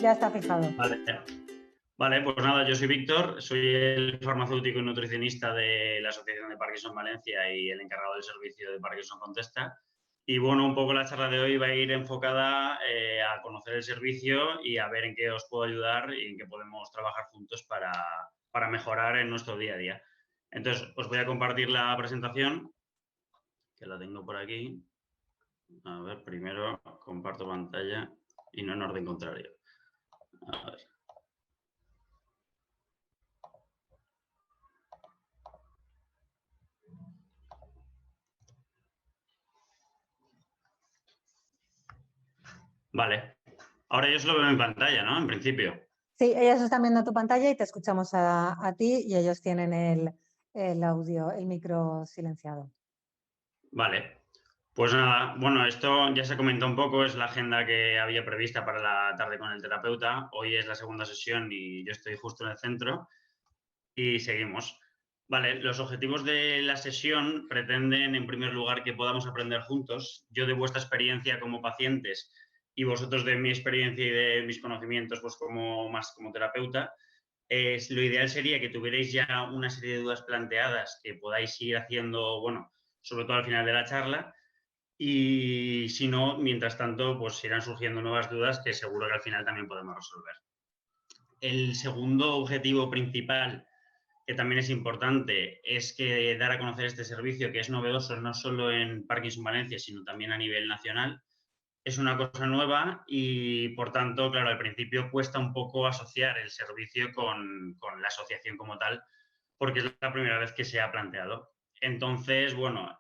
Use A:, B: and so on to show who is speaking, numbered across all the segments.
A: Ya está fijado.
B: Vale, pues nada, yo soy Víctor, soy el farmacéutico y nutricionista de la Asociación de Parkinson Valencia y el encargado del servicio de Parkinson Contesta. Y bueno, un poco la charla de hoy va a ir enfocada a conocer el servicio y a ver en qué os puedo ayudar y en qué podemos trabajar juntos para mejorar en nuestro día a día. Entonces, os voy a compartir la presentación, que la tengo por aquí. A ver, primero comparto pantalla y no en orden contrario. A ver. Vale. Ahora yo solo veo en pantalla, ¿no? En principio.
A: Sí, ellos están viendo tu pantalla y te escuchamos a ti y ellos tienen el audio, el micro silenciado.
B: Vale. Pues nada, bueno, esto ya se comentó un poco, es la agenda que había prevista para la tarde con el terapeuta. Hoy es la segunda sesión y yo estoy justo en el centro y seguimos. Vale, los objetivos de la sesión pretenden, en primer lugar, que podamos aprender juntos. Yo de vuestra experiencia como pacientes y vosotros de mi experiencia y de mis conocimientos, pues como terapeuta. Lo ideal sería que tuvierais ya una serie de dudas planteadas que podáis ir haciendo, bueno, sobre todo al final de la charla. Y si no, mientras tanto, pues irán surgiendo nuevas dudas que seguro que al final también podemos resolver. El segundo objetivo principal, que también es importante, es que dar a conocer este servicio, que es novedoso no solo en Parkinson Valencia, sino también a nivel nacional. Es una cosa nueva y, por tanto, claro, al principio cuesta un poco asociar el servicio con la asociación como tal, porque es la primera vez que se ha planteado. Entonces, bueno,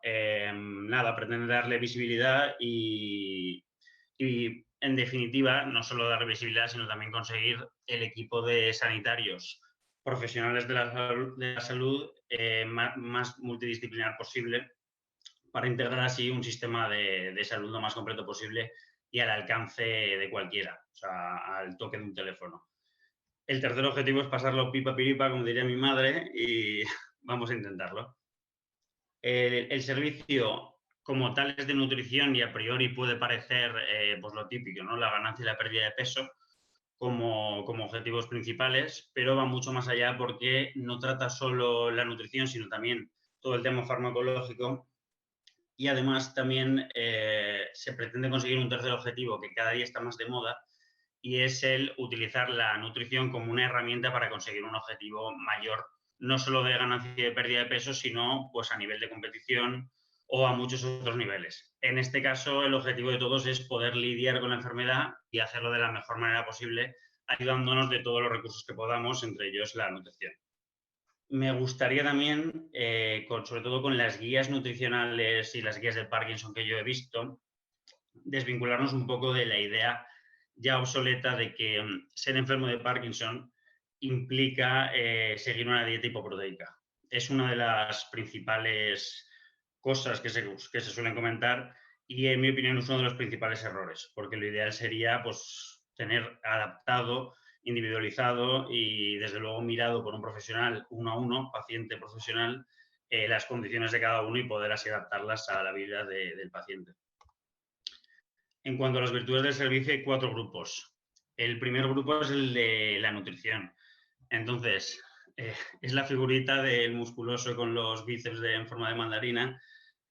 B: nada, pretende darle visibilidad y, en definitiva, no solo darle visibilidad, sino también conseguir el equipo de sanitarios profesionales de la salud más multidisciplinar posible, para integrar así un sistema de salud lo más completo posible y al alcance de cualquiera, o sea, al toque de un teléfono. El tercer objetivo es pasarlo pipa piripa, como diría mi madre, y vamos a intentarlo. El servicio como tal es de nutrición y a priori puede parecer pues lo típico, ¿no? La ganancia y la pérdida de peso como objetivos principales, pero va mucho más allá porque no trata solo la nutrición, sino también todo el tema farmacológico. Y además también se pretende conseguir un tercer objetivo que cada día está más de moda, y es el utilizar la nutrición como una herramienta para conseguir un objetivo mayor, no solo de ganancia y de pérdida de peso, sino pues a nivel de competición o a muchos otros niveles. En este caso, el objetivo de todos es poder lidiar con la enfermedad y hacerlo de la mejor manera posible, ayudándonos de todos los recursos que podamos, entre ellos la nutrición. Me gustaría también, sobre todo con las guías nutricionales y las guías de Parkinson que yo he visto, desvincularnos un poco de la idea ya obsoleta de que ser enfermo de Parkinson implica seguir una dieta hipoproteica. Es una de las principales cosas que se suelen comentar y, en mi opinión, es uno de los principales errores, porque lo ideal sería pues, tener adaptado, individualizado y, desde luego, mirado por un profesional uno a uno, paciente profesional, las condiciones de cada uno y poder así adaptarlas a la vida del paciente. En cuanto a las virtudes del servicio, hay 4 grupos. El primer grupo es el de la nutrición. Entonces, es la figurita del musculoso con los bíceps en forma de mandarina.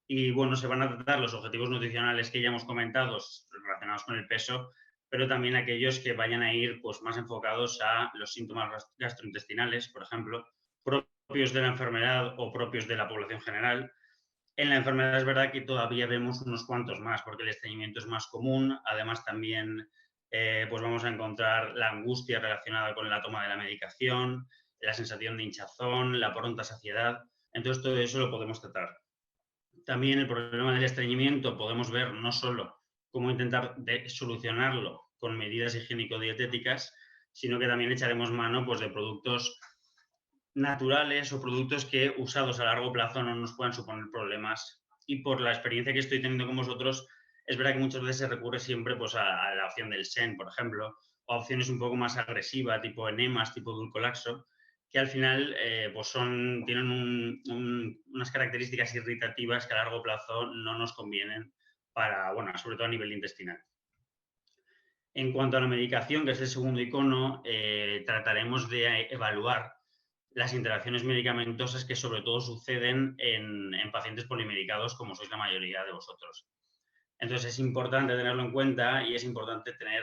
B: Y bueno, se van a tratar los objetivos nutricionales que ya hemos comentado relacionados con el peso, pero también aquellos que vayan a ir pues, más enfocados a los síntomas gastrointestinales, por ejemplo, propios de la enfermedad o propios de la población general. En la enfermedad es verdad que todavía vemos unos cuantos más, porque el estreñimiento es más común. Además, también pues vamos a encontrar la angustia relacionada con la toma de la medicación, la sensación de hinchazón, la pronta saciedad. Entonces, todo eso lo podemos tratar. También el problema del estreñimiento podemos ver no solo cómo intentar solucionarlo con medidas higiénico-dietéticas, sino que también echaremos mano pues, de productos naturales o productos que, usados a largo plazo, no nos puedan suponer problemas. Y por la experiencia que estoy teniendo con vosotros, es verdad que muchas veces se recurre siempre pues, a la opción del SEN, por ejemplo, o a opciones un poco más agresivas, tipo enemas, tipo dulcolaxo, que al final pues tienen unas características irritativas que a largo plazo no nos convienen para, bueno, sobre todo a nivel intestinal. En cuanto a la medicación, que es el segundo icono, trataremos de evaluar las interacciones medicamentosas que sobre todo suceden en pacientes polimedicados, como sois la mayoría de vosotros. Entonces es importante tenerlo en cuenta y es importante tener,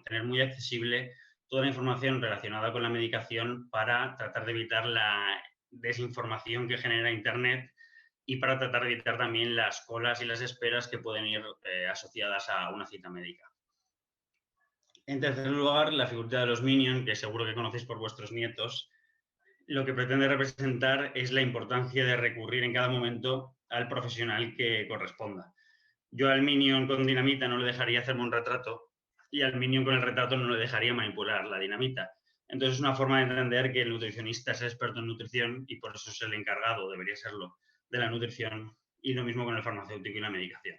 B: tener muy accesible toda la información relacionada con la medicación para tratar de evitar la desinformación que genera Internet y para tratar de evitar también las colas y las esperas que pueden ir asociadas a una cita médica. En tercer lugar, la figura de los Minion, que seguro que conocéis por vuestros nietos, lo que pretende representar es la importancia de recurrir en cada momento al profesional que corresponda. Yo al Minion con dinamita no le dejaría hacerme un retrato y al Minion con el retrato no le dejaría manipular la dinamita. Entonces es una forma de entender que el nutricionista es experto en nutrición y por eso es el encargado, debería serlo, de la nutrición, y lo mismo con el farmacéutico y la medicación.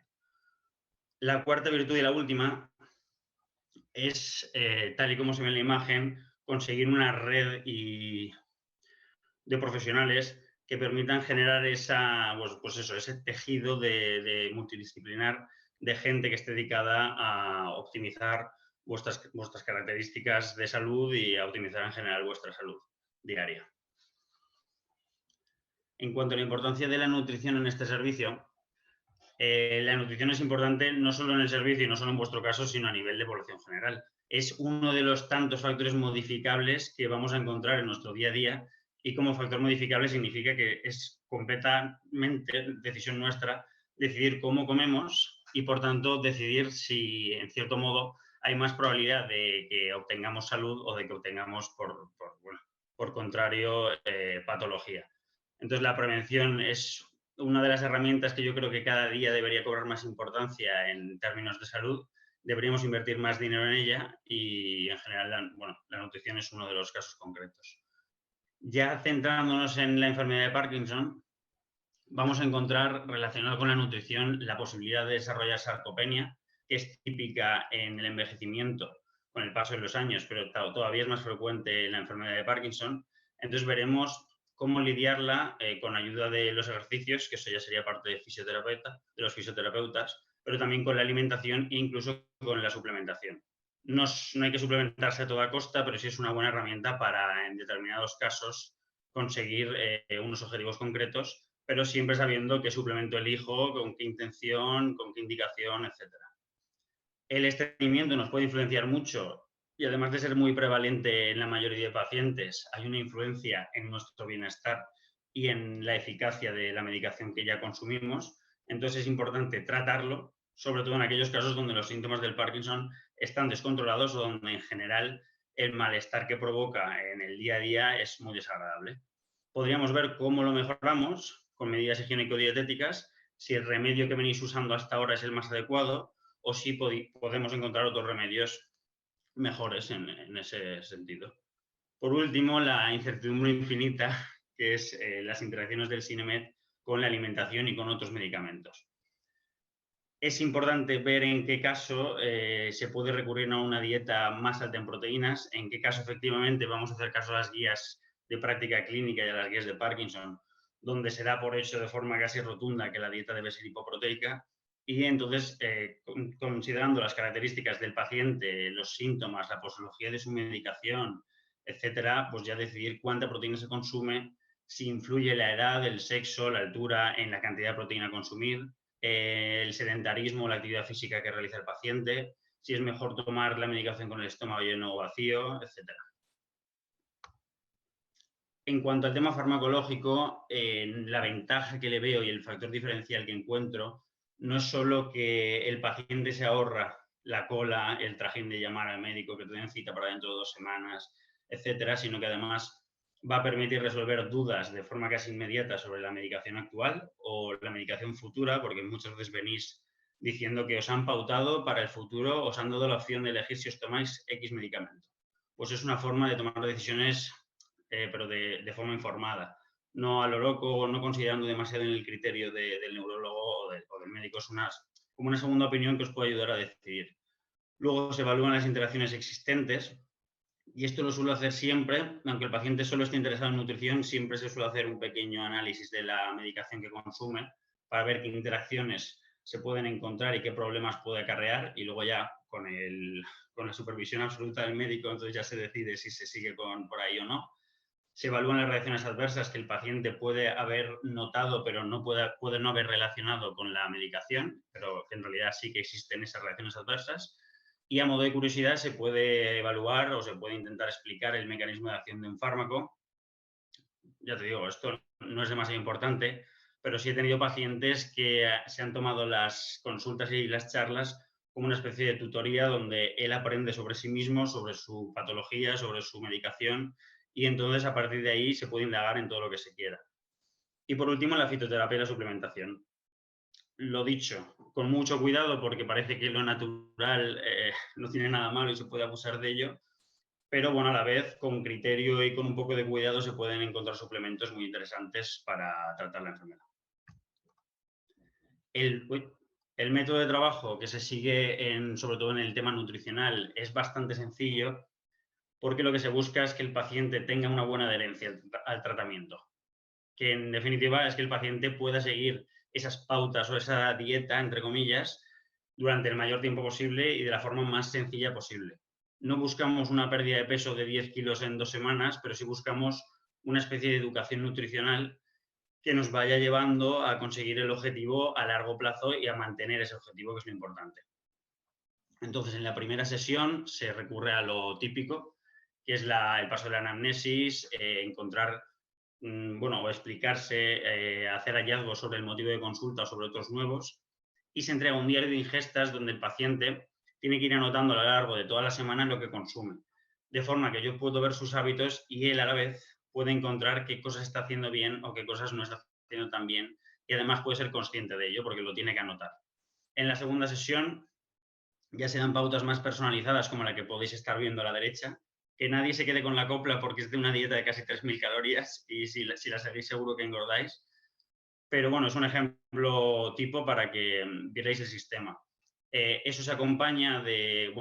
B: La cuarta virtud y la última es, tal y como se ve en la imagen, conseguir una red de profesionales que permitan generar ese tejido de multidisciplinar de gente que esté dedicada a optimizar vuestras características de salud y a optimizar en general vuestra salud diaria. En cuanto a la importancia de la nutrición en este servicio, la nutrición es importante no solo en el servicio y no solo en vuestro caso, sino a nivel de población general. Es uno de los tantos factores modificables que vamos a encontrar en nuestro día a día y como factor modificable significa que es completamente decisión nuestra decidir cómo comemos y, por tanto, decidir si, en cierto modo, hay más probabilidad de que obtengamos salud o de que obtengamos, por contrario, patología. Entonces, la prevención es una de las herramientas que yo creo que cada día debería cobrar más importancia en términos de salud. Deberíamos invertir más dinero en ella y, en general, la nutrición es uno de los casos concretos. Ya centrándonos en la enfermedad de Parkinson, vamos a encontrar relacionado con la nutrición la posibilidad de desarrollar sarcopenia, que es típica en el envejecimiento con el paso de los años, pero todavía es más frecuente en la enfermedad de Parkinson. Entonces veremos cómo lidiarla con ayuda de los ejercicios, que eso ya sería parte de los fisioterapeutas, pero también con la alimentación e incluso con la suplementación. No hay que suplementarse a toda costa, pero sí es una buena herramienta para, en determinados casos, conseguir unos objetivos concretos, pero siempre sabiendo qué suplemento elijo, con qué intención, con qué indicación, etc. El estreñimiento nos puede influenciar mucho y, además de ser muy prevalente en la mayoría de pacientes, hay una influencia en nuestro bienestar y en la eficacia de la medicación que ya consumimos. Entonces es importante tratarlo, sobre todo en aquellos casos donde los síntomas del Parkinson están descontrolados o donde en general el malestar que provoca en el día a día es muy desagradable. Podríamos ver cómo lo mejoramos con medidas higiénico-dietéticas, si el remedio que venís usando hasta ahora es el más adecuado o si podemos encontrar otros remedios mejores en ese sentido. Por último, la incertidumbre infinita, que es las interacciones del Sinemet con la alimentación y con otros medicamentos. Es importante ver en qué caso se puede recurrir a una dieta más alta en proteínas, en qué caso efectivamente vamos a hacer caso a las guías de práctica clínica y a las guías de Parkinson, donde se da por hecho de forma casi rotunda que la dieta debe ser hipoproteica. Y entonces, considerando las características del paciente, los síntomas, la posología de su medicación, etcétera, pues ya decidir cuánta proteína se consume, si influye la edad, el sexo, la altura en la cantidad de proteína a consumir, el sedentarismo, la actividad física que realiza el paciente, si es mejor tomar la medicación con el estómago lleno o vacío, etcétera. En cuanto al tema farmacológico, la ventaja que le veo y el factor diferencial que encuentro no es solo que el paciente se ahorra la cola, el trajín de llamar al médico que te den cita para dentro de 2 semanas, etcétera, sino que además va a permitir resolver dudas de forma casi inmediata sobre la medicación actual o la medicación futura, porque muchas veces venís diciendo que os han pautado para el futuro, os han dado la opción de elegir si os tomáis X medicamento. Pues es una forma de tomar decisiones pero de forma informada, no a lo loco, no considerando demasiado en el criterio del neurólogo o del médico. Es como una segunda opinión que os puede ayudar a decidir. Luego se evalúan las interacciones existentes y esto lo suelo hacer siempre, aunque el paciente solo esté interesado en nutrición, siempre se suele hacer un pequeño análisis de la medicación que consume para ver qué interacciones se pueden encontrar y qué problemas puede acarrear, y luego ya con la supervisión absoluta del médico, entonces ya se decide si se sigue por ahí o no. Se evalúan las reacciones adversas que el paciente puede haber notado, pero puede no haber relacionado con la medicación, pero que en realidad sí que existen esas reacciones adversas. Y a modo de curiosidad se puede evaluar o se puede intentar explicar el mecanismo de acción de un fármaco. Ya te digo, esto no es demasiado importante, pero sí he tenido pacientes que se han tomado las consultas y las charlas como una especie de tutoría donde él aprende sobre sí mismo, sobre su patología, sobre su medicación, y entonces a partir de ahí se puede indagar en todo lo que se quiera. Y por último, la fitoterapia y la suplementación. Lo dicho, con mucho cuidado porque parece que lo natural no tiene nada malo y se puede abusar de ello, pero bueno, a la vez con criterio y con un poco de cuidado se pueden encontrar suplementos muy interesantes para tratar la enfermedad. El método de trabajo que se sigue, sobre todo en el tema nutricional, es bastante sencillo porque lo que se busca es que el paciente tenga una buena adherencia al tratamiento, que en definitiva es que el paciente pueda seguir esas pautas o esa dieta, entre comillas, durante el mayor tiempo posible y de la forma más sencilla posible. No buscamos una pérdida de peso de 10 kilos en 2 semanas, pero sí buscamos una especie de educación nutricional que nos vaya llevando a conseguir el objetivo a largo plazo y a mantener ese objetivo, que es lo importante. Entonces, en la primera sesión se recurre a lo típico, que es el paso de la anamnesis, encontrar, o explicarse, hacer hallazgos sobre el motivo de consulta o sobre otros nuevos, y se entrega un diario de ingestas donde el paciente tiene que ir anotando a lo largo de toda la semana lo que consume, de forma que yo puedo ver sus hábitos y él a la vez puede encontrar qué cosas está haciendo bien o qué cosas no está haciendo tan bien, y además puede ser consciente de ello porque lo tiene que anotar. En la segunda sesión ya se dan pautas más personalizadas como la que podéis estar viendo a la derecha, que nadie se quede con la copla porque es de una dieta de casi 3.000 calorías y si la seguís seguro que engordáis. Pero bueno, es un ejemplo tipo para que vierais el sistema. Eso se acompaña de,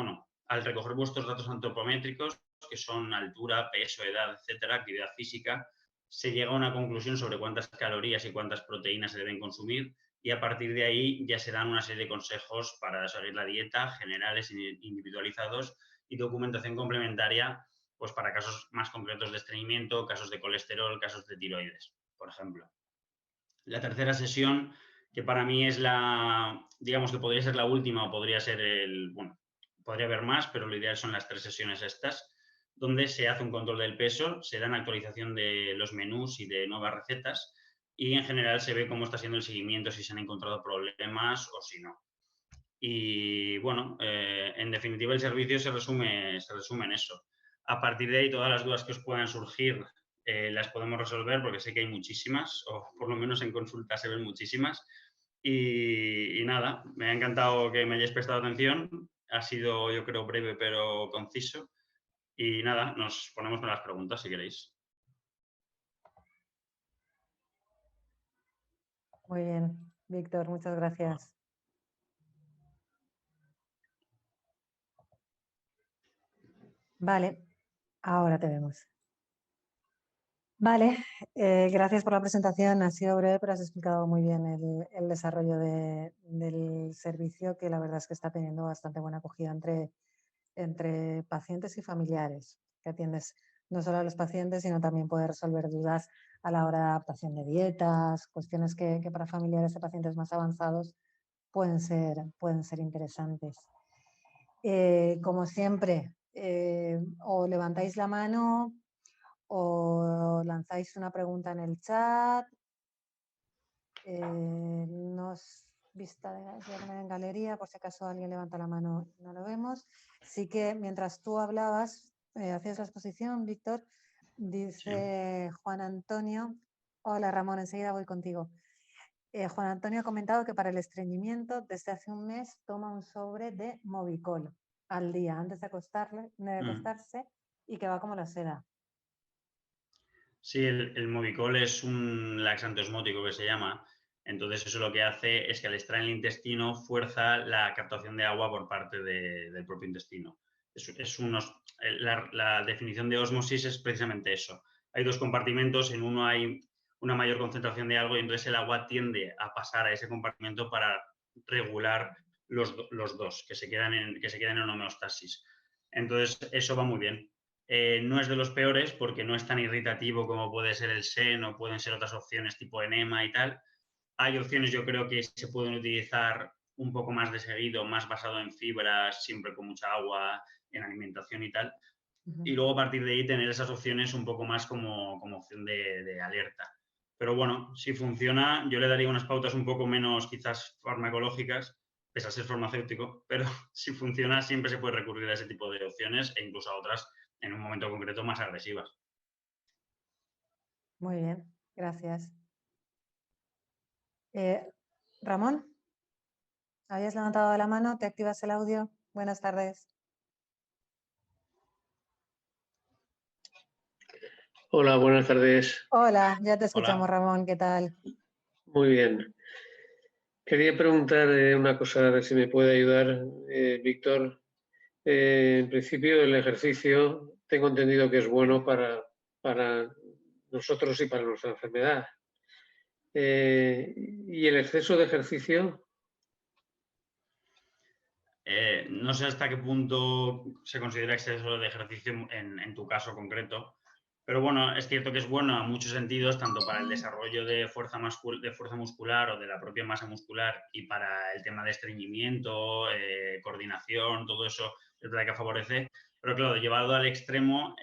B: al recoger vuestros datos antropométricos, que son altura, peso, edad, etcétera, actividad física, se llega a una conclusión sobre cuántas calorías y cuántas proteínas se deben consumir, y a partir de ahí ya se dan una serie de consejos para seguir la dieta, generales e individualizados, y documentación complementaria pues para casos más concretos de estreñimiento, casos de colesterol, casos de tiroides, por ejemplo. La tercera sesión, que para mí es digamos que podría ser la última o podría ser podría haber más, pero lo ideal son las 3 sesiones estas, donde se hace un control del peso, se dan actualización de los menús y de nuevas recetas, y en general se ve cómo está siendo el seguimiento, si se han encontrado problemas o si no. Y bueno, en definitiva el servicio se resume en eso. A partir de ahí, todas las dudas que os puedan surgir las podemos resolver porque sé que hay muchísimas, o por lo menos en consulta se ven muchísimas. Y nada, me ha encantado que me hayáis prestado atención. Ha sido, yo creo, breve pero conciso. Y nada, nos ponemos con las preguntas si queréis.
A: Muy bien, Víctor, muchas gracias. Vale, ahora te vemos. Vale, gracias por la presentación. Ha sido breve, pero has explicado muy bien el desarrollo del servicio, que la verdad es que está teniendo bastante buena acogida entre pacientes y familiares, que atiendes no solo a los pacientes, sino también poder resolver dudas a la hora de adaptación de dietas, cuestiones que para familiares de pacientes más avanzados pueden ser interesantes. Como siempre, o levantáis la mano o lanzáis una pregunta en el chat. Nos vista en galería, por si acaso alguien levanta la mano, no lo vemos. Sí que mientras tú hablabas, hacías la exposición, Víctor, dice sí. Juan Antonio, hola Ramón, enseguida voy contigo. Juan Antonio ha comentado que para el estreñimiento desde hace un mes toma un sobre de Movicol al día antes de acostarse y que va como la seda.
B: Sí, el Movicol es un laxante osmótico que se llama. Entonces eso lo que hace es que al estar en el intestino fuerza la captación de agua por parte del propio intestino. La definición de ósmosis es precisamente eso. Hay 2 compartimentos, en uno hay una mayor concentración de algo y entonces el agua tiende a pasar a ese compartimento para regular los dos, que se quedan en homeostasis. Entonces, eso va muy bien. No es de los peores porque no es tan irritativo como puede ser el SEN o pueden ser otras opciones tipo enema y tal. Hay opciones, yo creo, que se pueden utilizar un poco más de seguido, más basado en fibras, siempre con mucha agua, en alimentación y tal. Y luego a partir de ahí tener esas opciones un poco más como opción de alerta. Pero bueno, si funciona, yo le daría unas pautas un poco menos quizás farmacológicas, pese a ser farmacéutico, pero si funciona siempre se puede recurrir a ese tipo de opciones e incluso a otras en un momento concreto más agresivas.
A: Muy bien, gracias. Ramón, habías levantado la mano, te activas el audio. Buenas tardes.
C: Hola, buenas tardes.
A: Hola, ya te escuchamos,
B: Hola.
A: Ramón, ¿qué tal?
C: Muy bien. Quería preguntar una cosa, a ver si me puede ayudar, Víctor. En principio, el ejercicio tengo entendido que es bueno para nosotros y para nuestra enfermedad. ¿Y el exceso de ejercicio?
B: No sé hasta qué punto se considera exceso de ejercicio en tu caso concreto, pero bueno, es cierto que es bueno a muchos sentidos, tanto para el desarrollo de fuerza muscular o de la propia masa muscular y para el tema de estreñimiento, coordinación, todo eso es verdad que favorece, pero claro, llevado al extremo,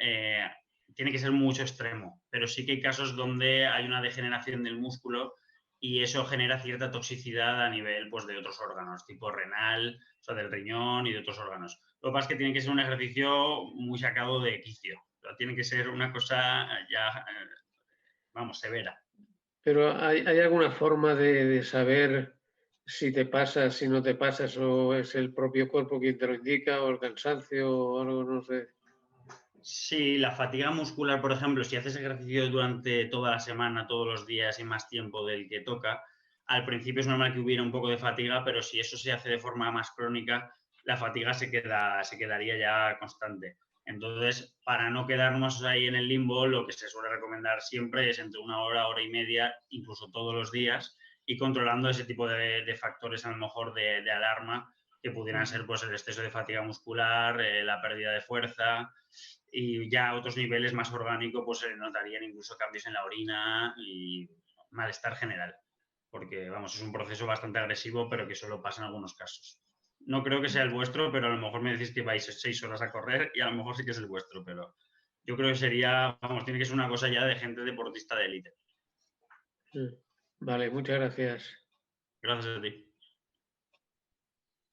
B: tiene que ser mucho extremo, pero sí que hay casos donde hay una degeneración del músculo y eso genera cierta toxicidad a nivel pues, de otros órganos, tipo renal, o sea, del riñón y de otros órganos. Lo que pasa es que tiene que ser un ejercicio muy sacado de quicio. O sea, tiene que ser una cosa ya, vamos, severa.
C: Pero ¿hay alguna forma de saber si te pasas, si no te pasas, o es el propio cuerpo quien te lo indica, o el cansancio, o algo, no sé?
B: Sí, la fatiga muscular, por ejemplo, si haces ejercicio durante toda la semana, todos los días y más tiempo del que toca, al principio es normal que hubiera un poco de fatiga, pero si eso se hace de forma más crónica, la fatiga se quedaría ya constante. Entonces, para no quedarnos ahí en el limbo, lo que se suele recomendar siempre es entre 1 hora, hora y media, incluso todos los días, y controlando ese tipo de factores a lo mejor de alarma que pudieran ser pues, el exceso de fatiga muscular, la pérdida de fuerza, y ya a otros niveles más orgánicos pues se notarían incluso cambios en la orina y malestar general, porque vamos, es un proceso bastante agresivo, pero que solo pasa en algunos casos. No creo que sea el vuestro, pero a lo mejor me decís que vais 6 horas a correr y a lo mejor sí que es el vuestro, pero yo creo que sería, vamos, tiene que ser una cosa ya de gente deportista de élite.
C: Vale, muchas gracias.
B: Gracias a ti.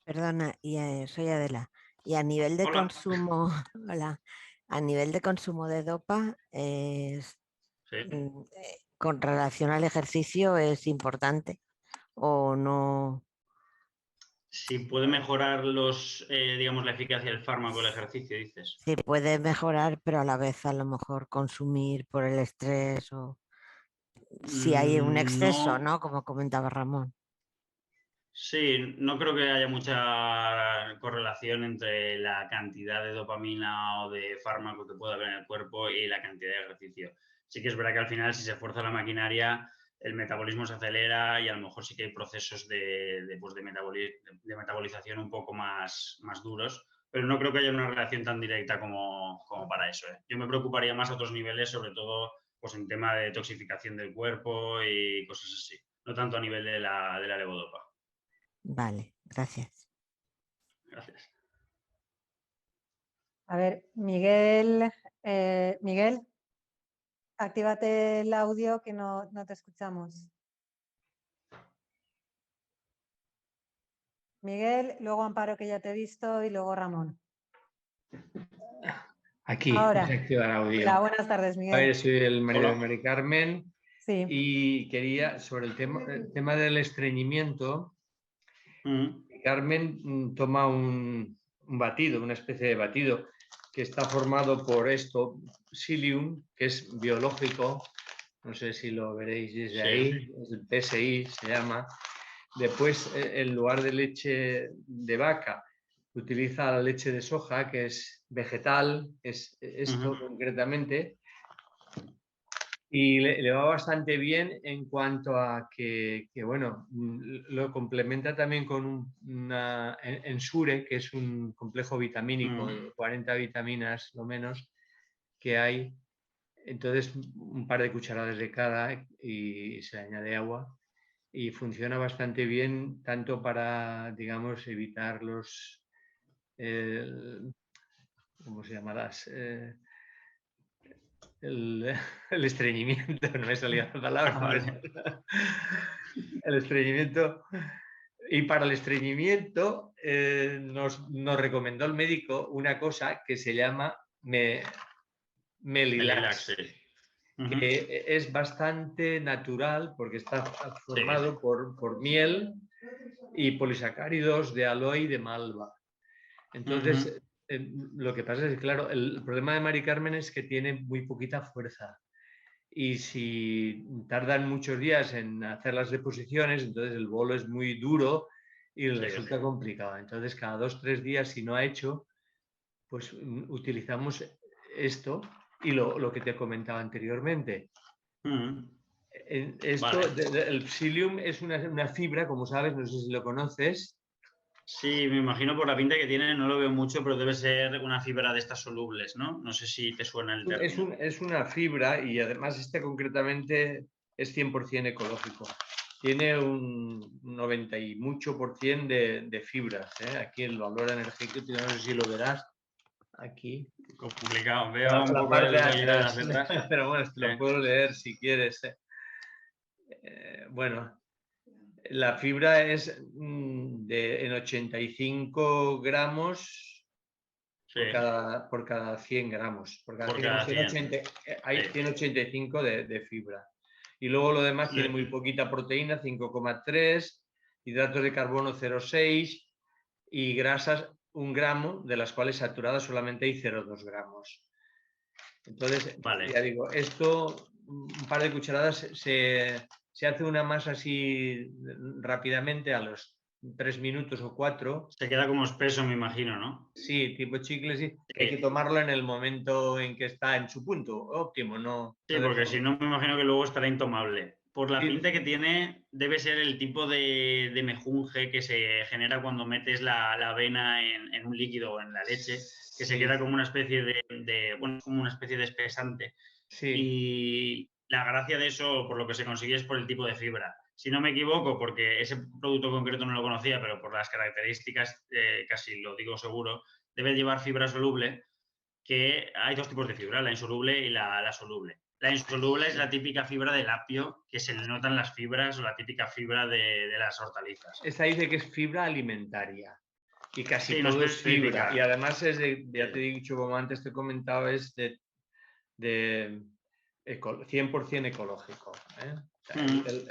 D: Perdona, soy Adela. Y a nivel de
B: Hola.
D: consumo, hola, a nivel de consumo de dopa,
B: Sí.
D: con relación al ejercicio es importante o no.
B: Si puede mejorar digamos, la eficacia del fármaco, el ejercicio, dices.
D: Se puede mejorar, pero a la vez a lo mejor consumir por el estrés o si hay un exceso,
B: No,
D: ¿no? Como comentaba Ramón.
B: sí, no creo que haya mucha correlación entre la cantidad de dopamina o de fármaco que pueda haber en el cuerpo y la cantidad de ejercicio. Sí que es verdad que al final, si se fuerza la maquinaria, el metabolismo se acelera y a lo mejor sí que hay procesos de metabolización un poco más duros, pero no creo que haya una relación tan directa como para eso. Yo me preocuparía más a otros niveles, sobre todo pues, en tema de toxificación del cuerpo y cosas así, no tanto a nivel de la levodopa.
D: Vale, gracias.
B: Gracias.
A: A ver, Miguel, actívate el audio que no te escuchamos. Miguel, luego Amparo, que ya te he visto, y luego Ramón.
E: Aquí,
A: Ahora.
E: se activa el audio.
A: Hola, buenas tardes,
E: A
A: Miguel.
E: ver, soy el marido
B: Hola.
E: de Mari Carmen
A: Sí.
E: y quería, sobre el tema del estreñimiento, Carmen toma un batido, una especie de batido que está formado por esto, psyllium, que es biológico, no sé si lo veréis desde
B: Sí.
E: ahí, es el PSI se llama. Después, en lugar de leche de vaca, utiliza la leche de soja, que es vegetal, es esto concretamente. Y le va bastante bien en cuanto a que bueno, lo complementa también con una Ensure, que es un complejo vitamínico de 40 vitaminas, lo menos, que hay. Entonces, un par de cucharadas de cada y se le añade agua. Y funciona bastante bien, tanto para, digamos, evitar los... ¿cómo se llama? El estreñimiento, no me salía la palabra.
B: Vale.
E: El estreñimiento. Y para el estreñimiento nos recomendó el médico una cosa que se llama Melilax,
B: sí.
E: que es bastante natural porque está formado por miel y polisacáridos de aloe y de malva. Entonces, lo que pasa es que, claro, el problema de Mari Carmen es que tiene muy poquita fuerza. Y si tardan muchos días en hacer las deposiciones, entonces el bolo es muy duro y resulta complicado. Entonces, cada 2 o 3 días, si no ha hecho, pues utilizamos esto y lo que te comentaba anteriormente. Esto, vale. El psyllium es una fibra, como sabes, no sé si lo conoces.
B: Sí, me imagino por la pinta que tiene, no lo veo mucho, pero debe ser una fibra de estas solubles, ¿no? No sé si te suena el término.
E: Es una fibra y además este concretamente es 100% ecológico. Tiene un 90 y mucho por cien de fibras. Aquí el valor energético, no sé si lo verás. Aquí.
B: Complicado, veo un
E: la
B: poco
E: parte
B: el
E: de
B: rollo de
E: atrás.
B: las letras.
E: Pero bueno, te lo puedo leer si quieres. Bueno, la fibra es en 85 gramos por cada 100 gramos. Por cada 100 gramos hay 185 de fibra. Y luego lo demás tiene muy poquita proteína, 5,3, hidratos de carbono 0,6 y grasas 1 gramo, de las cuales saturadas solamente hay 0,2 gramos. Entonces, ya digo, esto, un par de cucharadas, se hace una masa así rápidamente a los 3 minutos o 4.
B: Se queda como espeso, me imagino, ¿no?
E: Sí, tipo chicle, sí. Hay que tomarlo en el momento en que está en su punto óptimo, ¿no?
B: Sí, porque si no, me imagino que luego estará intomable. Por la pinta que tiene, debe ser el tipo de mejunje que se genera cuando metes la avena en un líquido o en la leche, que se queda como una especie bueno, como una especie de espesante.
E: Sí.
B: Y la gracia de eso, por lo que se consigue, es por el tipo de fibra. Si no me equivoco, porque ese producto concreto no lo conocía, pero por las características, casi lo digo seguro, debe llevar fibra soluble, que hay 2 tipos de fibra, la insoluble y la soluble. La insoluble es la típica fibra del apio, que se le notan las fibras, o la típica fibra de las hortalizas.
E: Esta dice que es fibra alimentaria. Y casi
B: sí,
E: todo
B: no
E: es fibra. Y además es ya te he dicho, como antes te he comentado, es de 100% ecológico.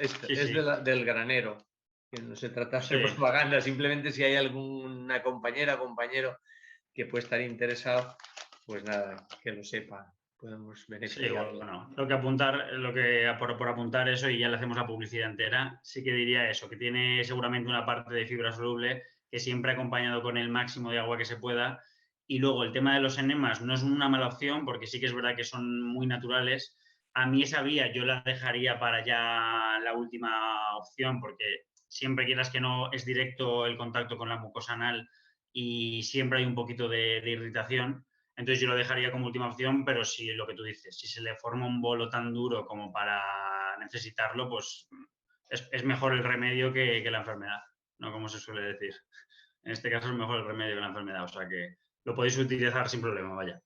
E: Es del granero. Que no se trata de propaganda, simplemente si hay alguna compañera o compañero que puede estar interesado, pues nada, que lo sepa. Podemos beneficiar.
B: Sí, bueno, por apuntar eso, y ya le hacemos la publicidad entera, sí que diría eso, que tiene seguramente una parte de fibra soluble que siempre acompañado con el máximo de agua que se pueda. Y luego el tema de los enemas no es una mala opción, porque sí que es verdad que son muy naturales. A mí esa vía yo la dejaría para ya la última opción, porque siempre quieras que no es directo el contacto con la mucosa anal y siempre hay un poquito de irritación. Entonces yo lo dejaría como última opción, pero si lo que tú dices, si se le forma un bolo tan duro como para necesitarlo, pues es mejor el remedio que la enfermedad, ¿no? Como se suele decir. En este caso es mejor el remedio que la enfermedad, o sea que lo podéis utilizar sin problema, vaya.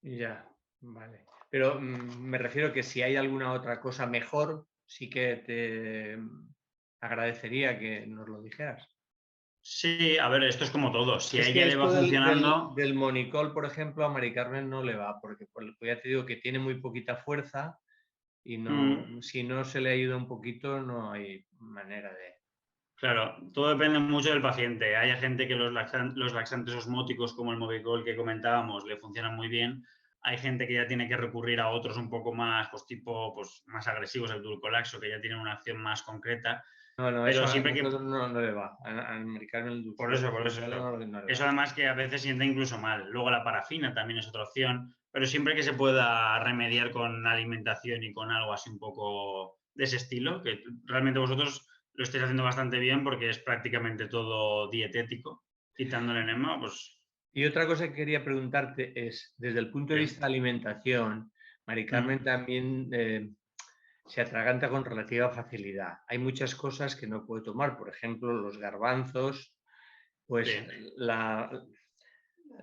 E: Ya, vale. Pero me refiero que si hay alguna otra cosa mejor, sí que te agradecería que nos lo dijeras.
B: Sí, a ver, esto es como todo. Si
E: es
B: a
E: que
B: ella le va funcionando...
E: Del Monicol, por ejemplo, a Mari Carmen no le va, porque ya te digo que tiene muy poquita fuerza y no, si no se le ayuda un poquito no hay manera de...
B: Claro, todo depende mucho del paciente. Hay gente que los laxantes osmóticos, como el Movicol que comentábamos, le funcionan muy bien. Hay gente que ya tiene que recurrir a otros un poco más, pues más agresivos, el Dulcolaxo, que ya tiene una acción más concreta.
E: No,
B: pero
E: eso
B: siempre
E: no le va. A Mari Carmen el
B: Por eso. Eso además que a veces sienta incluso mal. Luego la parafina también es otra opción, pero siempre que se pueda remediar con alimentación y con algo así un poco de ese estilo, que realmente vosotros lo estáis haciendo bastante bien porque es prácticamente todo dietético, quitando el enema, pues...
E: Y otra cosa que quería preguntarte es, desde el punto de vista de alimentación, Mari Carmen también se atraganta con relativa facilidad. Hay muchas cosas que no puede tomar, por ejemplo, los garbanzos, pues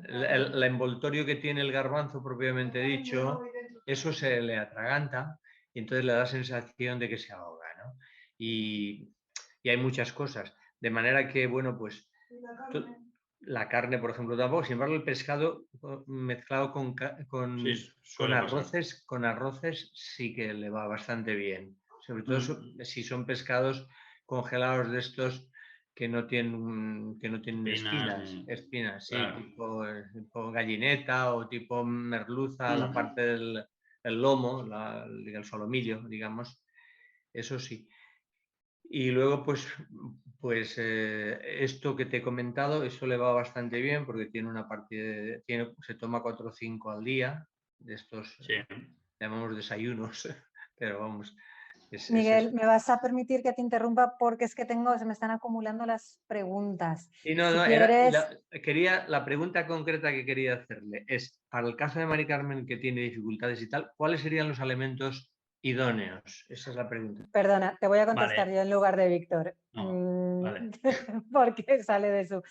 E: el envoltorio que tiene el garbanzo propiamente dicho, eso se le atraganta y entonces le da sensación de que se ahoga, ¿no? Y hay muchas cosas. De manera que, bueno, pues la carne, por ejemplo, tampoco. Sin embargo, el pescado mezclado con arroces sí que le va bastante bien. Sobre todo si son pescados congelados de estos que no tienen espinas, sí,
B: claro.
E: tipo gallineta o tipo merluza, la parte del lomo, el solomillo, digamos, eso sí. Y luego, pues esto que te he comentado, eso le va bastante bien porque tiene una parte, se toma 4 o 5 al día de estos, llamamos desayunos, pero vamos.
A: Miguel, me vas a permitir que te interrumpa porque es que se me están acumulando las preguntas.
E: Y la pregunta concreta que quería hacerle es, para el caso de Mari Carmen que tiene dificultades y tal, ¿cuáles serían los alimentos idóneos? Esa es la pregunta.
A: Perdona, te voy a contestar yo en lugar de Víctor, porque sale de su...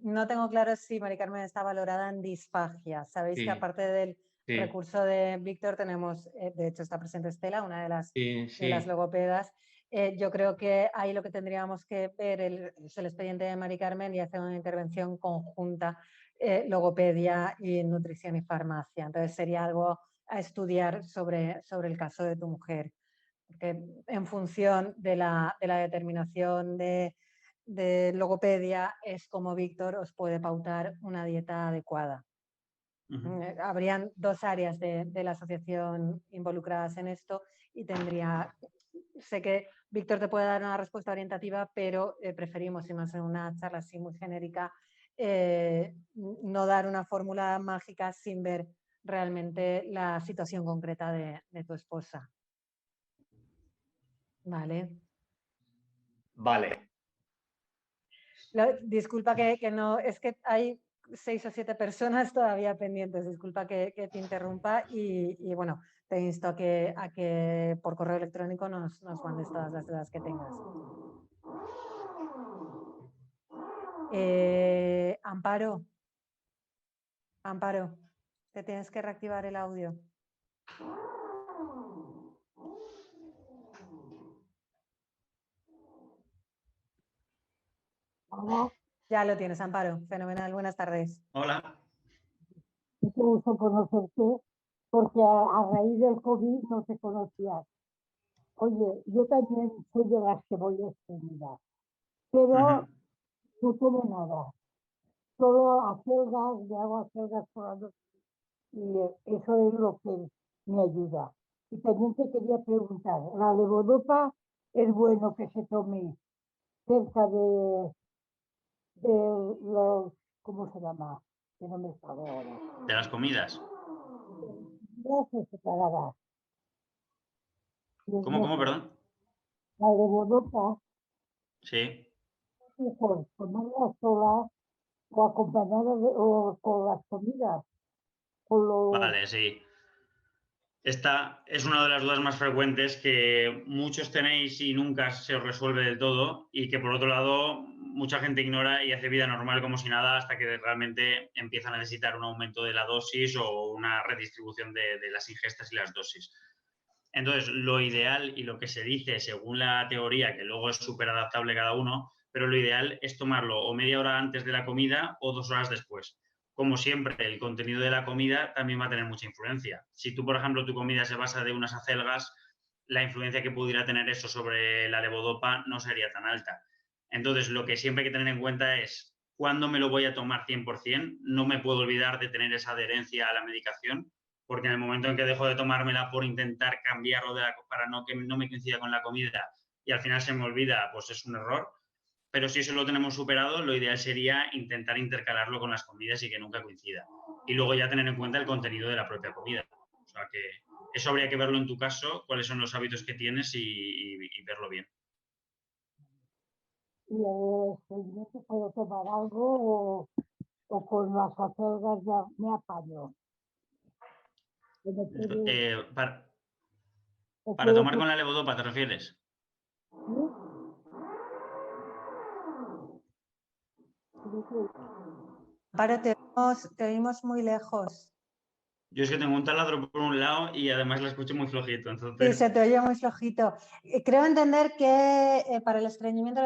A: no tengo claro si Mari Carmen está valorada en disfagia. Sabéis que aparte del recurso de Víctor tenemos, de hecho está presente Estela, una de las logopedas. Yo creo que ahí lo que tendríamos que ver es el expediente de Mari Carmen y hacer una intervención conjunta, logopedia y nutrición y farmacia. Entonces sería algo a estudiar sobre el caso de tu mujer. Porque en función de la determinación de logopedia es como Víctor os puede pautar una dieta adecuada. Habrían 2 áreas de la asociación involucradas en esto y sé que Víctor te puede dar una respuesta orientativa, pero preferimos, y más en una charla así muy genérica, no dar una fórmula mágica sin ver realmente la situación concreta de tu esposa. Vale. Disculpa que no, es que hay 6 o 7 personas todavía pendientes. Disculpa que te interrumpa y bueno, te insto a que por correo electrónico nos mandes todas las dudas que tengas. Amparo, te tienes que reactivar el audio.
F: Hola.
A: Ya lo tienes, Amparo. Fenomenal. Buenas tardes.
B: Hola.
F: Mucho gusto conocerte, porque a raíz del COVID no te conocía. Oye, yo también soy de las cebollas comidas, pero no tomo nada. Solo acelgas, me hago acelgas por la noche y eso es lo que me ayuda. Y también te quería preguntar, ¿la levodopa es bueno que se tome cerca de los, ¿cómo se llama? Que no me sabe ahora.
B: ¿De las comidas?
F: Gracias, separadas.
B: ¿Cómo, perdón?
F: La levodopa,
B: Sí.
F: mejor tomarla sola o acompañada o con las comidas.
B: Vale, sí. Esta es una de las dudas más frecuentes que muchos tenéis y nunca se os resuelve del todo y que por otro lado mucha gente ignora y hace vida normal como si nada hasta que realmente empieza a necesitar un aumento de la dosis o una redistribución de las ingestas y las dosis. Entonces, lo ideal y lo que se dice según la teoría, que luego es súper adaptable cada uno, pero lo ideal es tomarlo o media hora antes de la comida o 2 horas después. Como siempre, el contenido de la comida también va a tener mucha influencia. Si tú, por ejemplo, tu comida se basa de unas acelgas, la influencia que pudiera tener eso sobre la levodopa no sería tan alta. Entonces, lo que siempre hay que tener en cuenta es cuándo me lo voy a tomar 100%. No me puedo olvidar de tener esa adherencia a la medicación, porque en el momento en que dejo de tomármela por intentar cambiarlo para que no me coincida con la comida y al final se me olvida, pues es un error. Pero si eso lo tenemos superado, lo ideal sería intentar intercalarlo con las comidas y que nunca coincida. y luego ya tener en cuenta el contenido de la propia comida. O sea que eso habría que verlo en tu caso, cuáles son los hábitos que tienes y verlo bien.
F: ¿Y el estreñimiento puedo tomar algo o con las acelgas ya me apaño?
B: Para tomar con la levodopa, ¿te refieres?
A: Amparo, te oímos muy lejos.
B: Yo es que tengo un taladro por un lado y además la escucho muy flojito.
A: Sí, se te oye muy flojito. Creo entender que para el estreñimiento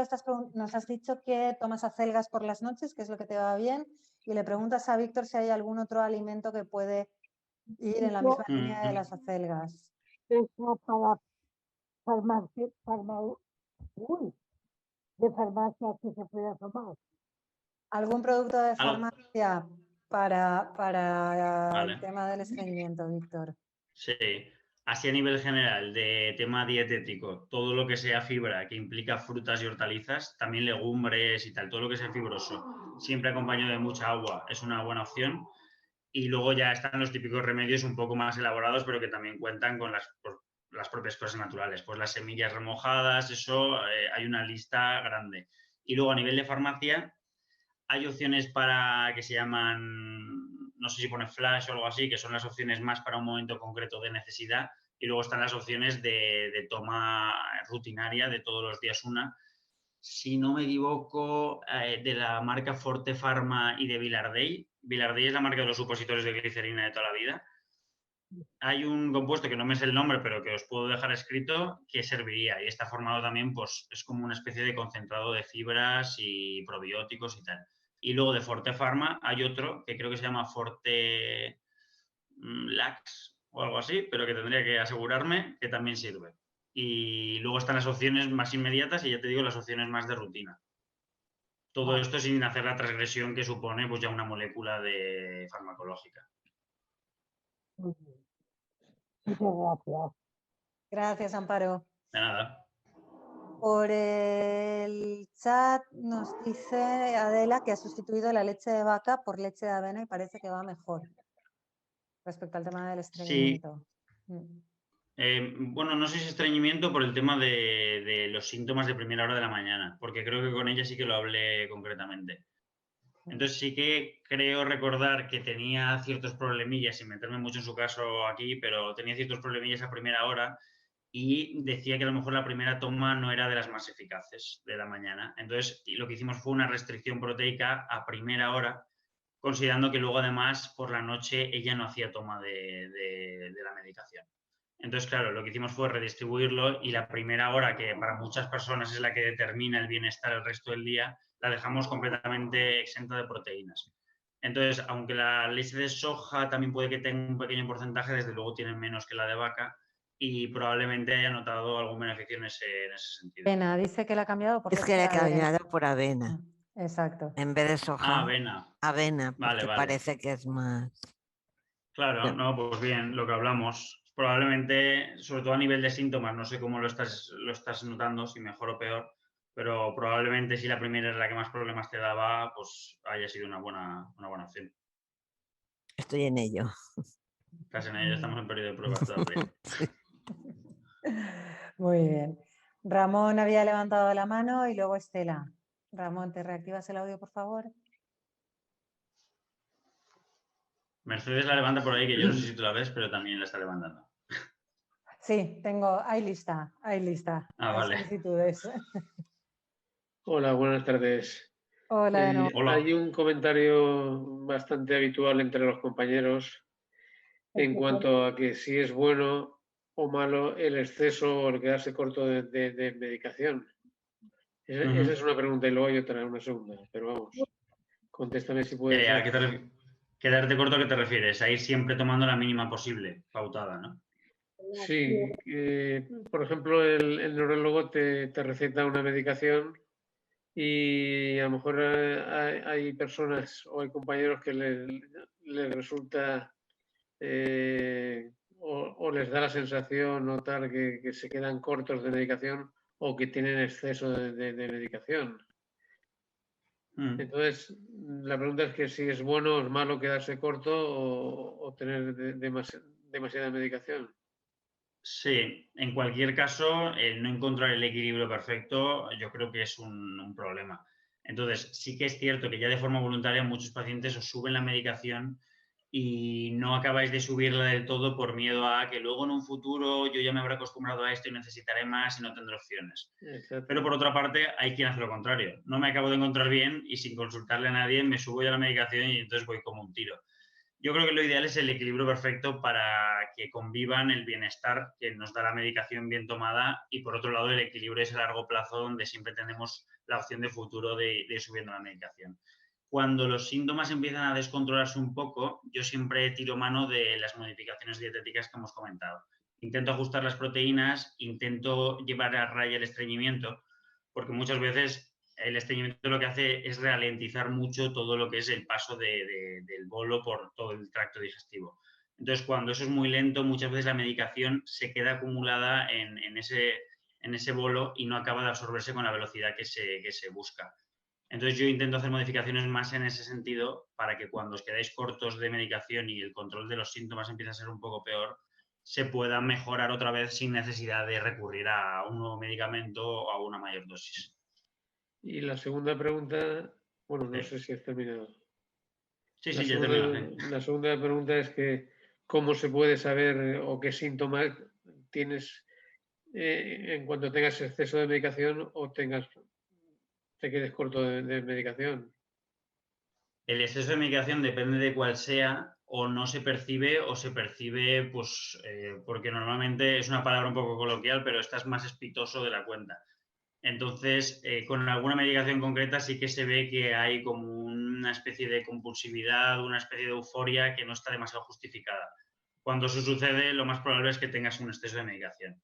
A: nos has dicho que tomas acelgas por las noches, que es lo que te va bien, y le preguntas a Víctor si hay algún otro alimento que puede ir en la misma línea de las acelgas.
F: Eso para farmacia, de farmacia que se pueda tomar.
A: ¿Algún producto de farmacia para el tema del estreñimiento, Víctor?
B: Sí, así a nivel general, de tema dietético, todo lo que sea fibra, que implica frutas y hortalizas, también legumbres y tal, todo lo que sea fibroso, siempre acompañado de mucha agua, es una buena opción. Y luego ya están los típicos remedios un poco más elaborados, pero que también cuentan con las propias cosas naturales. Pues las semillas remojadas, eso, hay una lista grande. Y luego a nivel de farmacia, hay opciones para que se llaman, no sé si pone flash o algo así, que son las opciones más para un momento concreto de necesidad. Y luego están las opciones de toma rutinaria de todos los días una. Si no me equivoco, de la marca Forte Pharma y de Vilardell. Vilardell es la marca de los supositorios de glicerina de toda la vida. Hay un compuesto que no me sé el nombre, pero que os puedo dejar escrito, que serviría y está formado también, pues es como una especie de concentrado de fibras y probióticos y tal. Y luego de Forte Pharma hay otro que creo que se llama Forte Lax o algo así, pero que tendría que asegurarme que también sirve. Y luego están las opciones más inmediatas y ya te digo las opciones más de rutina. Todo esto sin hacer la transgresión que supone pues ya una molécula de farmacológica.
F: Muchas gracias.
A: Gracias, Amparo.
B: De nada.
A: Por el chat nos dice Adela que ha sustituido la leche de vaca por leche de avena y parece que va mejor respecto al tema del estreñimiento.
B: Sí. Bueno, no sé si estreñimiento por el tema de los síntomas de primera hora de la mañana, porque creo que con ella sí que lo hablé concretamente. Entonces sí que creo recordar que tenía ciertos problemillas, sin meterme mucho en su caso aquí, pero tenía ciertos problemillas a primera hora y decía que a lo mejor la primera toma no era de las más eficaces de la mañana. Entonces lo que hicimos fue una restricción proteica a primera hora, considerando que luego además por la noche ella no hacía toma de la medicación. Entonces, claro, lo que hicimos fue redistribuirlo y la primera hora, que para muchas personas es la que determina el bienestar el resto del día, la dejamos completamente exenta de proteínas. Entonces, aunque la leche de soja también puede que tenga un pequeño porcentaje, desde luego tiene menos que la de vaca y probablemente haya notado algún beneficio en ese sentido.
A: Avena, dice que la ha cambiado por
D: es que le ha cambiado por avena.
A: Exacto.
D: En vez de soja.
B: Avena.
D: Avena, porque
B: vale.
D: parece que es más...
B: Claro, no, pues bien, lo que hablamos. Probablemente, sobre todo a nivel de síntomas, no sé cómo lo estás notando, si mejor o peor, pero probablemente si la primera es la que más problemas te daba, pues haya sido una buena opción.
D: Estoy en ello.
B: Estás en ello, estamos en periodo de pruebas todavía.
D: Sí.
A: Muy bien. Ramón había levantado la mano y luego Estela. Ramón, ¿te reactivas el audio, por favor?
B: Mercedes la levanta por ahí, que yo no sé si tú la ves, pero también la está levantando.
A: Sí, hay lista. Hay
B: vale.
A: solicitudes.
C: Hola, buenas tardes.
A: Hola,
B: Hola.
C: Hay un comentario bastante habitual entre los compañeros en cuanto a que si es bueno o malo el exceso o el quedarse corto de medicación. Esa es una pregunta y luego hay otra, una segunda, pero vamos, contéstame si puede ser.
B: ¿Quedarte corto a qué te refieres? A ir siempre tomando la mínima posible, pautada, ¿no?
C: Sí, por ejemplo, el neurólogo te receta una medicación y a lo mejor hay personas o hay compañeros que les resulta o les da la sensación o tal que se quedan cortos de medicación o que tienen exceso de medicación. Entonces, la pregunta es que si es bueno o es malo quedarse corto o tener demasiada medicación.
B: Sí, en cualquier caso, el no encontrar el equilibrio perfecto yo creo que es un problema. Entonces, sí que es cierto que ya de forma voluntaria muchos pacientes os suben la medicación y no acabáis de subirla del todo por miedo a que luego en un futuro yo ya me habré acostumbrado a esto y necesitaré más y no tendré opciones.
C: Exacto.
B: Pero por otra parte, hay quien hace lo contrario. No me acabo de encontrar bien y sin consultarle a nadie me subo ya la medicación y entonces voy como un tiro. Yo creo que lo ideal es el equilibrio perfecto para que convivan el bienestar que nos da la medicación bien tomada y, por otro lado, el equilibrio es a largo plazo, donde siempre tenemos la opción de futuro de ir subiendo la medicación. Cuando los síntomas empiezan a descontrolarse un poco, yo siempre tiro mano de las modificaciones dietéticas que hemos comentado. Intento ajustar las proteínas, intento llevar a raya el estreñimiento, porque muchas veces el estreñimiento lo que hace es ralentizar mucho todo lo que es el paso del bolo por todo el tracto digestivo. Entonces, cuando eso es muy lento, muchas veces la medicación se queda acumulada en ese bolo y no acaba de absorberse con la velocidad que se busca. Entonces, yo intento hacer modificaciones más en ese sentido para que cuando os quedáis cortos de medicación y el control de los síntomas empieza a ser un poco peor, se pueda mejorar otra vez sin necesidad de recurrir a un nuevo medicamento o a una mayor dosis.
C: Y la segunda pregunta, bueno, no sé si has terminado.
B: Sí, ya termino.
C: La segunda pregunta es que ¿cómo se puede saber o qué síntomas tienes en cuanto tengas exceso de medicación o te quedes corto de medicación?
B: El exceso de medicación depende de cuál sea, o no se percibe o se percibe, pues, porque normalmente es una palabra un poco coloquial, pero estás más espitoso de la cuenta. Entonces, con alguna medicación concreta sí que se ve que hay como una especie de compulsividad, una especie de euforia que no está demasiado justificada. Cuando eso sucede, lo más probable es que tengas un exceso de medicación.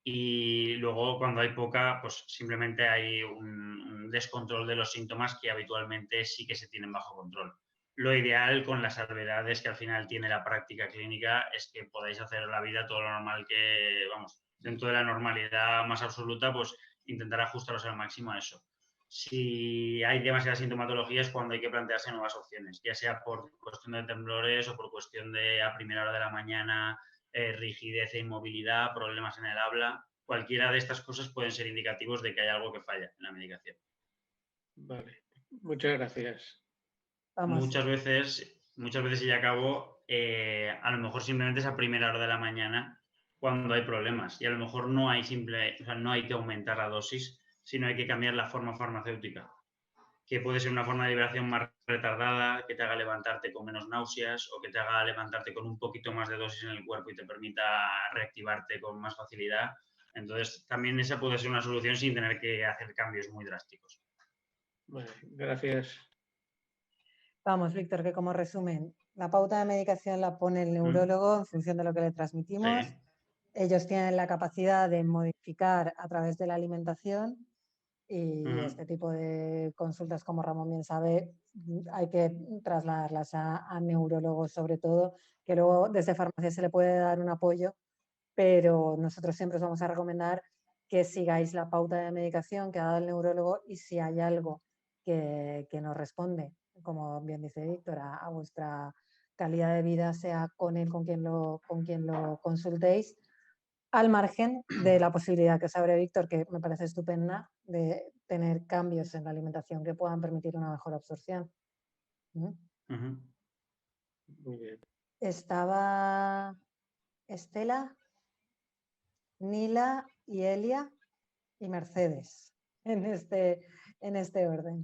B: Y luego, cuando hay poca, pues simplemente hay un descontrol de los síntomas que habitualmente sí que se tienen bajo control. Lo ideal, con las salvedades que al final tiene la práctica clínica, es que podáis hacer la vida todo lo normal que, vamos, dentro de la normalidad más absoluta, pues intentar ajustaros al máximo a eso. Si hay demasiada sintomatología es cuando hay que plantearse nuevas opciones, ya sea por cuestión de temblores o por cuestión de a primera hora de la mañana, rigidez e inmovilidad, problemas en el habla. Cualquiera de estas cosas pueden ser indicativos de que hay algo que falla en la medicación.
C: Vale, muchas gracias.
A: Vamos.
B: Muchas veces, y ya acabo, a lo mejor simplemente es a primera hora de la mañana cuando hay problemas y a lo mejor no hay no hay que aumentar la dosis, sino hay que cambiar la forma farmacéutica, que puede ser una forma de liberación más retardada, que te haga levantarte con menos náuseas o que te haga levantarte con un poquito más de dosis en el cuerpo y te permita reactivarte con más facilidad. Entonces, también esa puede ser una solución sin tener que hacer cambios muy drásticos.
C: Vale, gracias.
A: Vamos, Víctor, que como resumen, la pauta de medicación la pone el neurólogo en función de lo que le transmitimos.
B: Sí.
A: Ellos tienen la capacidad de modificar a través de la alimentación y este tipo de consultas, como Ramón bien sabe, hay que trasladarlas a neurólogos sobre todo, que luego desde farmacia se le puede dar un apoyo, pero nosotros siempre os vamos a recomendar que sigáis la pauta de medicación que ha dado el neurólogo y si hay algo que no responde, como bien dice Víctor, a vuestra calidad de vida, sea con él, con quien lo consultéis, al margen de la posibilidad que se abre Víctor, que me parece estupenda, de tener cambios en la alimentación que puedan permitir una mejor absorción.
C: Muy bien.
A: Estaba Estela, Nila y Elia y Mercedes en este orden.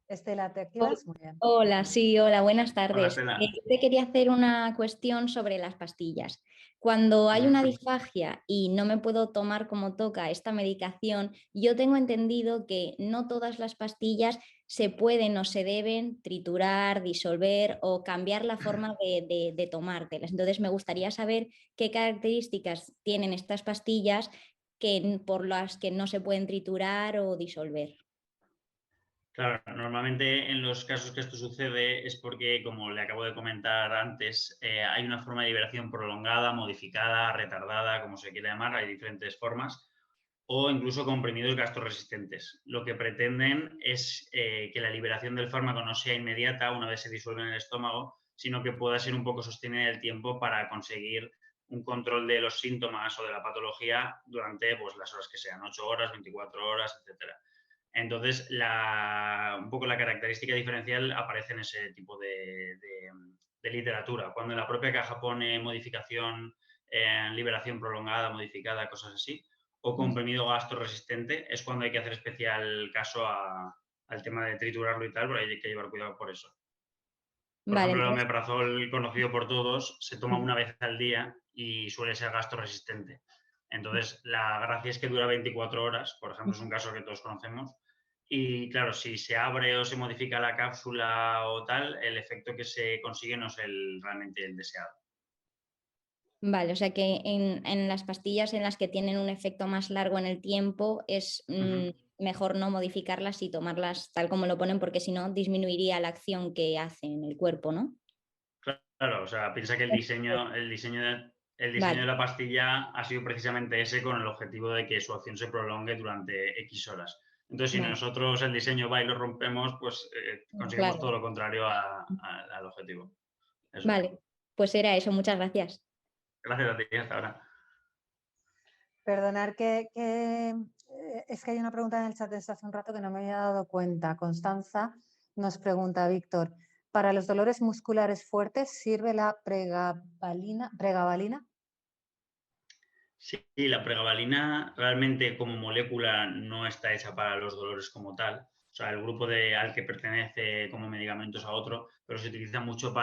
A: Estela, ¿te activas? Muy bien.
G: Hola, sí, hola, buenas tardes.
B: Hola,
G: te quería hacer una cuestión sobre las pastillas. Cuando hay una disfagia y no me puedo tomar como toca esta medicación, yo tengo entendido que no todas las pastillas se pueden o se deben triturar, disolver o cambiar la forma de tomártelas. Entonces, me gustaría saber qué características tienen estas pastillas por las que no se pueden triturar o disolver.
B: Claro, normalmente en los casos que esto sucede es porque, como le acabo de comentar antes, hay una forma de liberación prolongada, modificada, retardada, como se quiera llamar, hay diferentes formas. o incluso comprimidos gastroresistentes. Lo que pretenden es que la liberación del fármaco no sea inmediata una vez se disuelve en el estómago, sino que pueda ser un poco sostenida en el tiempo para conseguir un control de los síntomas o de la patología durante pues, las horas que sean, 8 horas, 24 horas, etc. Entonces, un poco la característica diferencial aparece en ese tipo de literatura. Cuando en la propia caja pone modificación, liberación prolongada, modificada, cosas así, o comprimido gastroresistente, es cuando hay que hacer especial caso al tema de triturarlo y tal, pero hay que llevar cuidado por eso. Por ejemplo, el omeprazol, conocido por todos, se toma una vez al día y suele ser gastroresistente. Entonces, la gracia es que dura 24 horas, por ejemplo, es un caso que todos conocemos. Y claro, si se abre o se modifica la cápsula o tal, el efecto que se consigue no es realmente el deseado.
G: Vale, o sea que en las pastillas en las que tienen un efecto más largo en el tiempo es mejor no modificarlas y tomarlas tal como lo ponen, porque si no disminuiría la acción que hace en el cuerpo, ¿no?
B: Claro, o sea, piensa que el diseño de la pastilla ha sido precisamente ese con el objetivo de que su acción se prolongue durante X horas. Entonces, si nosotros el diseño va y lo rompemos, pues conseguimos todo lo contrario al objetivo. Eso.
G: Vale, pues era eso. Muchas gracias.
B: Gracias a ti, hasta ahora.
A: Perdonar que es que hay una pregunta en el chat desde hace un rato que no me había dado cuenta. Constanza nos pregunta, Víctor, ¿para los dolores musculares fuertes sirve la pregabalina?
B: Sí, la pregabalina realmente como molécula no está hecha para los dolores como tal. O sea, el grupo al que pertenece como medicamentos a otro, pero se utiliza mucho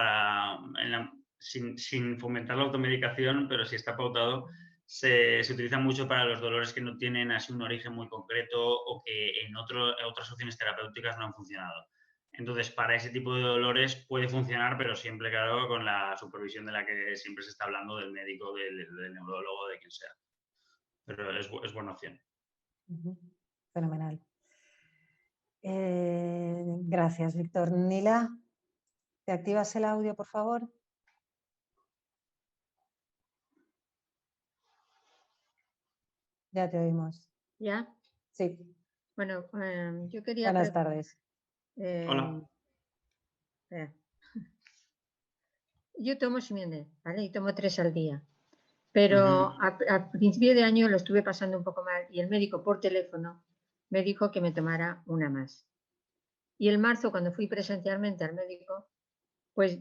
B: sin fomentar la automedicación, pero si está pautado, se utiliza mucho para los dolores que no tienen así un origen muy concreto o que en otras opciones terapéuticas no han funcionado. Entonces, para ese tipo de dolores puede funcionar, pero siempre, claro, con la supervisión de la que siempre se está hablando del médico, del neurólogo, de quien sea. Pero es buena opción.
A: Fenomenal. Gracias, Víctor. Nila, ¿te activas el audio, por favor? Ya te oímos.
H: ¿Ya?
A: Sí.
H: Bueno, yo quería...
A: Buenas tardes.
B: Hola.
H: Yo tomo Similac, ¿vale? Y tomo 3 al día. Pero a principio de año lo estuve pasando un poco mal y el médico por teléfono me dijo que me tomara una más. Y en marzo, cuando fui presencialmente al médico, pues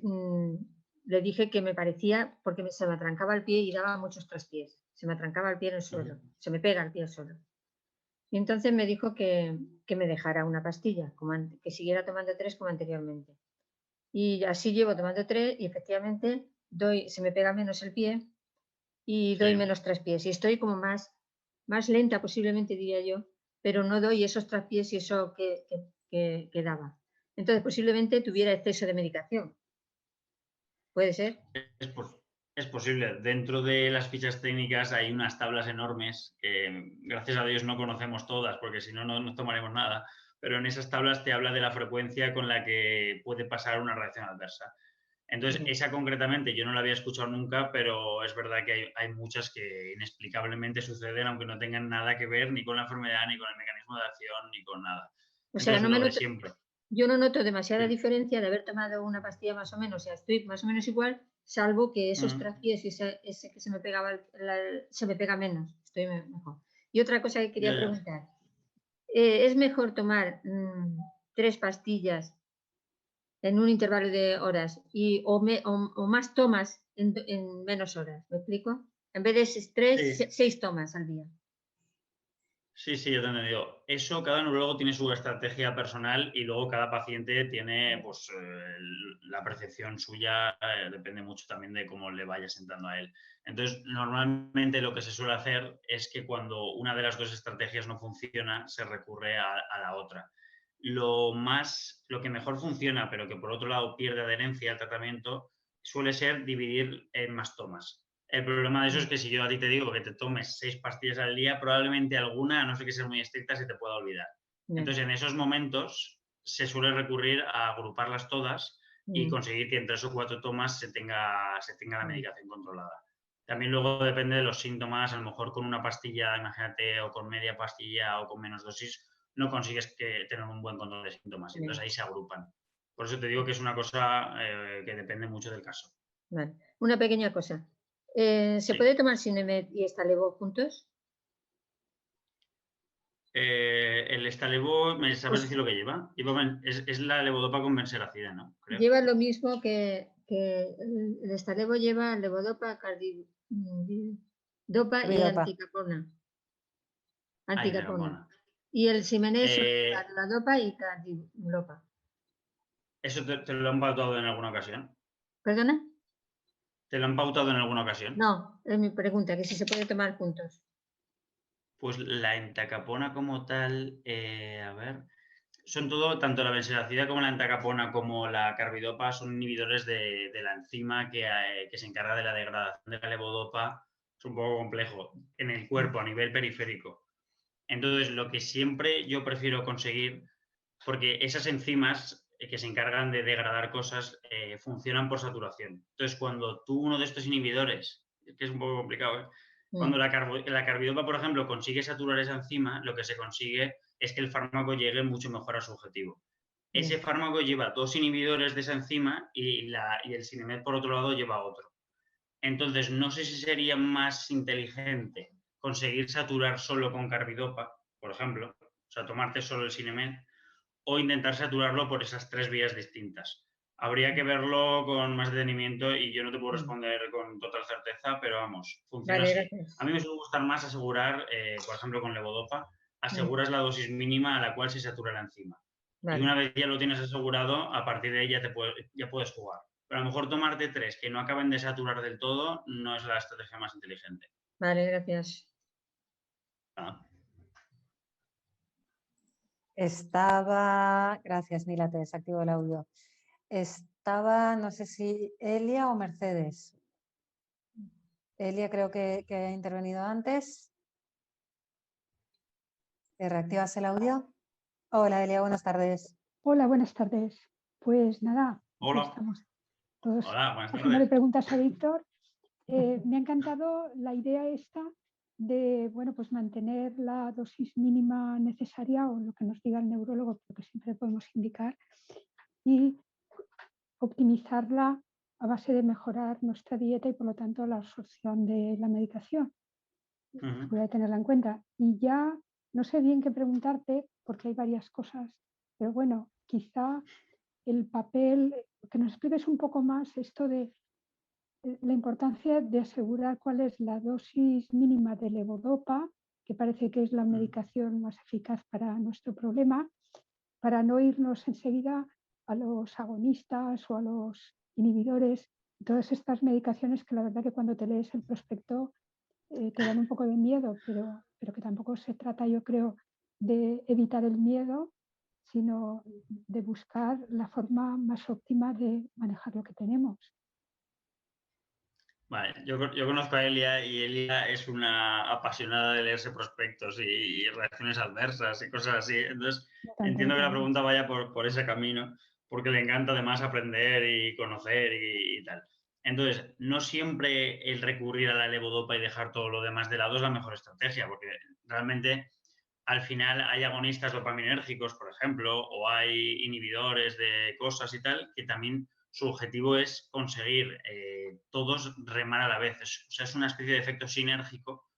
H: le dije que me parecía, porque se me atrancaba el pie y daba muchos traspiés. Se me atrancaba el pie en el suelo, se me pega el pie al suelo. Y entonces me dijo que me dejara una pastilla, que siguiera tomando 3 como anteriormente. Y así llevo tomando 3 y efectivamente se me pega menos el pie y doy menos traspiés. Y estoy como más lenta posiblemente, diría yo, pero no doy esos traspiés y eso que daba. Entonces posiblemente tuviera exceso de medicación. ¿Puede ser?
B: Es posible. Dentro de las fichas técnicas hay unas tablas enormes que gracias a Dios no conocemos todas porque si no, no nos tomaremos nada. Pero en esas tablas te habla de la frecuencia con la que puede pasar una reacción adversa. Entonces, esa concretamente yo no la había escuchado nunca, pero es verdad que hay muchas que inexplicablemente suceden aunque no tengan nada que ver ni con la enfermedad, ni con el mecanismo de acción, ni con nada.
H: O sea, yo no noto demasiada diferencia de haber tomado una pastilla más o menos, o sea, estoy más o menos igual, salvo que esos traspiés y ese que se me pegaba, se me pega menos, estoy mejor. Y otra cosa que quería preguntar, ¿es mejor tomar 3 pastillas en un intervalo de horas o más tomas en menos horas? ¿Me explico? En vez de 3, 6 tomas al día.
B: Sí, yo te he entendido. Eso, cada neurólogo tiene su estrategia personal y luego cada paciente tiene pues, la percepción suya, depende mucho también de cómo le vaya sentando a él. Entonces, normalmente lo que se suele hacer es que cuando una de las dos estrategias no funciona, se recurre a la otra. Lo que mejor funciona, pero que por otro lado pierde adherencia al tratamiento, suele ser dividir en más tomas. El problema de eso es que si yo a ti te digo que te tomes 6 pastillas al día, probablemente alguna, a no ser que sea muy estricta, se te pueda olvidar. Entonces, en esos momentos se suele recurrir a agruparlas todas y conseguir que en 3 o 4 tomas se tenga la medicación controlada. También luego depende de los síntomas, a lo mejor con una pastilla, imagínate, o con media pastilla o con menos dosis, no consigues tener un buen control de síntomas. Entonces ahí se agrupan. Por eso te digo que es una cosa que depende mucho del caso.
H: Vale. Una pequeña cosa. ¿Se puede tomar Sinemet y Estalevo juntos?
B: El Estalevo, ¿me sabes decir lo que lleva? Es la levodopa con benseracida, ¿no? Creo.
H: Lleva lo mismo que el Estalevo lleva levodopa, carbidopa y anticapona. Y el Simenés la dopa y cardilopa.
B: ¿Eso te lo han pautado en alguna ocasión?
H: ¿Perdona?
B: ¿Te lo han pautado en alguna ocasión?
H: No, es mi pregunta, que si se puede tomar juntos.
B: Pues la entacapona como tal, a ver, son todo, tanto la benseracida como la entacapona como la carbidopa son inhibidores de la enzima que se encarga de la degradación de la levodopa. Es un poco complejo en el cuerpo a nivel periférico. Entonces, lo que siempre yo prefiero conseguir, porque esas enzimas que se encargan de degradar cosas funcionan por saturación. Entonces, cuando tú uno de estos inhibidores, que es un poco complicado, cuando la carbidopa, por ejemplo, consigue saturar esa enzima, lo que se consigue es que el fármaco llegue mucho mejor a su objetivo. Ese fármaco lleva 2 inhibidores de esa enzima y el Sinemet, por otro lado, lleva otro. Entonces, no sé si sería más inteligente conseguir saturar solo con carbidopa, por ejemplo, o sea, tomarte solo el Sinemet, o intentar saturarlo por esas 3 vías distintas. Habría que verlo con más detenimiento y yo no te puedo responder con total certeza, pero vamos, funciona así. A mí me suele gustar más asegurar, por ejemplo, con levodopa, aseguras la dosis mínima a la cual se satura la enzima. Y una vez ya lo tienes asegurado, a partir de ahí ya puedes jugar. Pero a lo mejor tomarte 3 que no acaben de saturar del todo no es la estrategia más inteligente.
H: Vale, gracias.
A: Gracias Mila, te desactivo el audio. Estaba, no sé si Elia o Mercedes. Elia creo que ha intervenido antes. ¿Te reactivas el audio? Hola Elia, buenas tardes.
I: Hola, buenas tardes. Pues nada,
B: hola.
I: Estamos todos
B: buenas
I: haciéndole preguntas a Víctor. Me ha encantado la idea esta de, bueno, pues mantener la dosis mínima necesaria o lo que nos diga el neurólogo, porque siempre podemos indicar, y optimizarla a base de mejorar nuestra dieta y por lo tanto la absorción de la medicación. Voy a tenerla en cuenta. Y ya no sé bien qué preguntarte porque hay varias cosas, pero bueno, quizá el papel, que nos expliques un poco más esto de la importancia de asegurar cuál es la dosis mínima de levodopa, que parece que es la medicación más eficaz para nuestro problema, para no irnos enseguida a los agonistas o a los inhibidores, todas estas medicaciones que la verdad que cuando te lees el prospecto te dan un poco de miedo, pero que tampoco se trata, yo creo, de evitar el miedo, sino de buscar la forma más óptima de manejar lo que tenemos.
B: Vale, yo conozco a Elia y Elia es una apasionada de leerse prospectos y reacciones adversas y cosas así. Entonces, entiendo que la pregunta vaya por ese camino, porque le encanta además aprender y conocer y tal. Entonces, no siempre el recurrir a la levodopa y dejar todo lo demás de lado es la mejor estrategia, porque realmente al final hay agonistas dopaminérgicos, por ejemplo, o hay inhibidores de cosas y tal, que también su objetivo es conseguir todos remar a la vez. O sea, es una especie de efecto sinérgico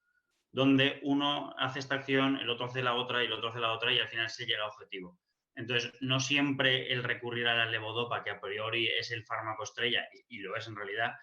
B: donde uno hace esta acción, el otro hace la otra y el otro hace la otra y al final se llega a objetivo. Entonces, no siempre el recurrir a la levodopa, que a priori es el fármaco estrella, y lo es en realidad,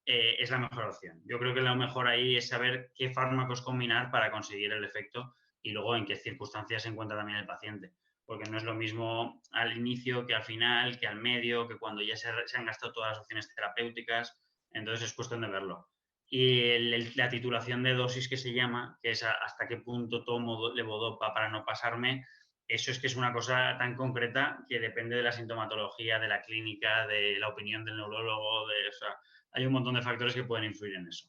B: es la mejor opción. Yo creo que lo mejor ahí es saber qué fármacos combinar para conseguir el efecto y luego en qué circunstancias se encuentra también el paciente. Porque no es lo mismo al inicio que al final, que al medio, que cuando ya se han gastado todas las opciones terapéuticas. Entonces es cuestión de verlo. Y la titulación de dosis que se llama, que es hasta qué punto tomo levodopa para no pasarme, eso es que es una cosa tan concreta que depende de la sintomatología, de la clínica, de la opinión del neurólogo, o sea, hay un montón de factores que pueden influir en eso.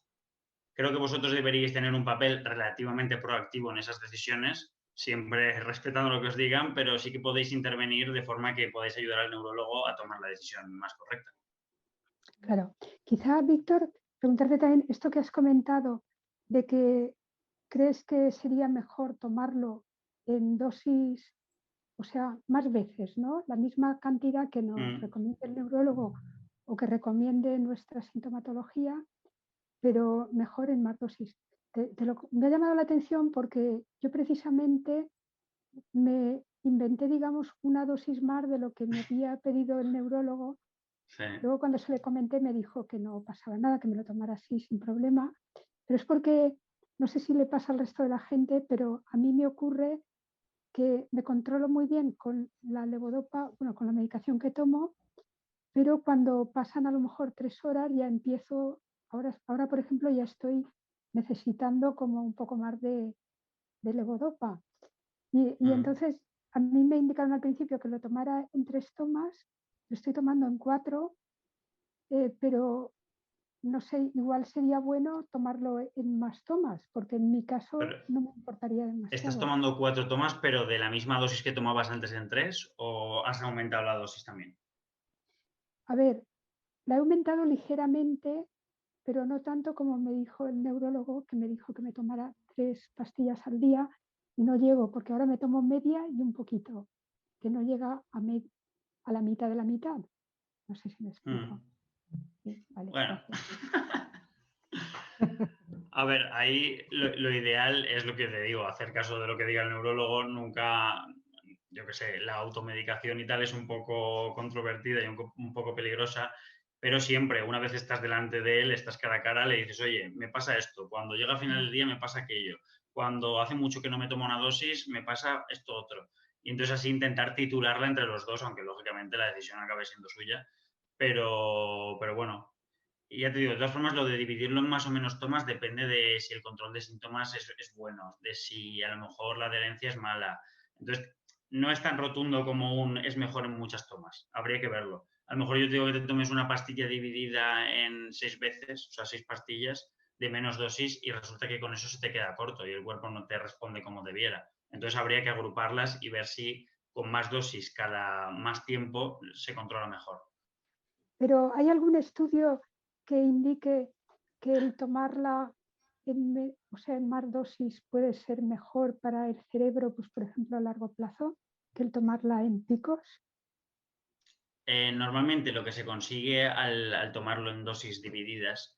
B: Creo que vosotros deberíais tener un papel relativamente proactivo en esas decisiones, siempre respetando lo que os digan, pero sí que podéis intervenir de forma que podáis ayudar al neurólogo a tomar la decisión más correcta.
I: Claro. Quizá, Víctor, preguntarte también esto que has comentado de que crees que sería mejor tomarlo en dosis, o sea, más veces, ¿no? La misma cantidad que nos recomiende el neurólogo o que recomiende nuestra sintomatología, pero mejor en más dosis. Me ha llamado la atención porque yo precisamente me inventé, digamos, una dosis más de lo que me había pedido el neurólogo.
B: Sí.
I: Luego cuando se le comenté me dijo que no pasaba nada, que me lo tomara así sin problema, pero es porque, no sé si le pasa al resto de la gente, pero a mí me ocurre que me controlo muy bien con la levodopa, bueno, con la medicación que tomo, pero cuando pasan a lo mejor 3 horas ya empiezo, ahora por ejemplo ya estoy necesitando como un poco más de levodopa. Y entonces a mí me indicaron al principio que lo tomara en 3 tomas, lo estoy tomando en 4, pero no sé, igual sería bueno tomarlo en más tomas, porque en mi caso no me importaría demasiado.
B: ¿Estás tomando 4 tomas, pero de la misma dosis que tomabas antes en 3 o has aumentado la dosis también?
I: A ver, la he aumentado ligeramente, pero no tanto como me dijo el neurólogo, que me dijo que me tomara 3 pastillas al día y no llego, porque ahora me tomo media y un poquito, que no llega a la mitad de la mitad. No sé si me explico. Sí, vale,
B: bueno.
I: gracias.
B: A ver, ahí lo ideal es lo que te digo, hacer caso de lo que diga el neurólogo. Nunca, yo qué sé, la automedicación y tal es un poco controvertida y un poco peligrosa, pero siempre, una vez estás delante de él, estás cara a cara, le dices, oye, me pasa esto, cuando llega al final del día me pasa aquello, cuando hace mucho que no me tomo una dosis, me pasa esto otro. Y entonces así intentar titularla entre los dos, aunque lógicamente la decisión acabe siendo suya, pero bueno. Y ya te digo, de todas formas, lo de dividirlo en más o menos tomas depende de si el control de síntomas es bueno, de si a lo mejor la adherencia es mala. Entonces, no es tan rotundo como es mejor en muchas tomas. Habría que verlo. A lo mejor yo te digo que te tomes una pastilla dividida en 6 veces, o sea, 6 pastillas de menos dosis y resulta que con eso se te queda corto y el cuerpo no te responde como debiera. Entonces, habría que agruparlas y ver si con más dosis cada más tiempo se controla mejor.
I: Pero ¿hay algún estudio que indique que el tomarla en más dosis puede ser mejor para el cerebro, pues por ejemplo a largo plazo, que el tomarla en picos?
B: Normalmente lo que se consigue al tomarlo en dosis divididas,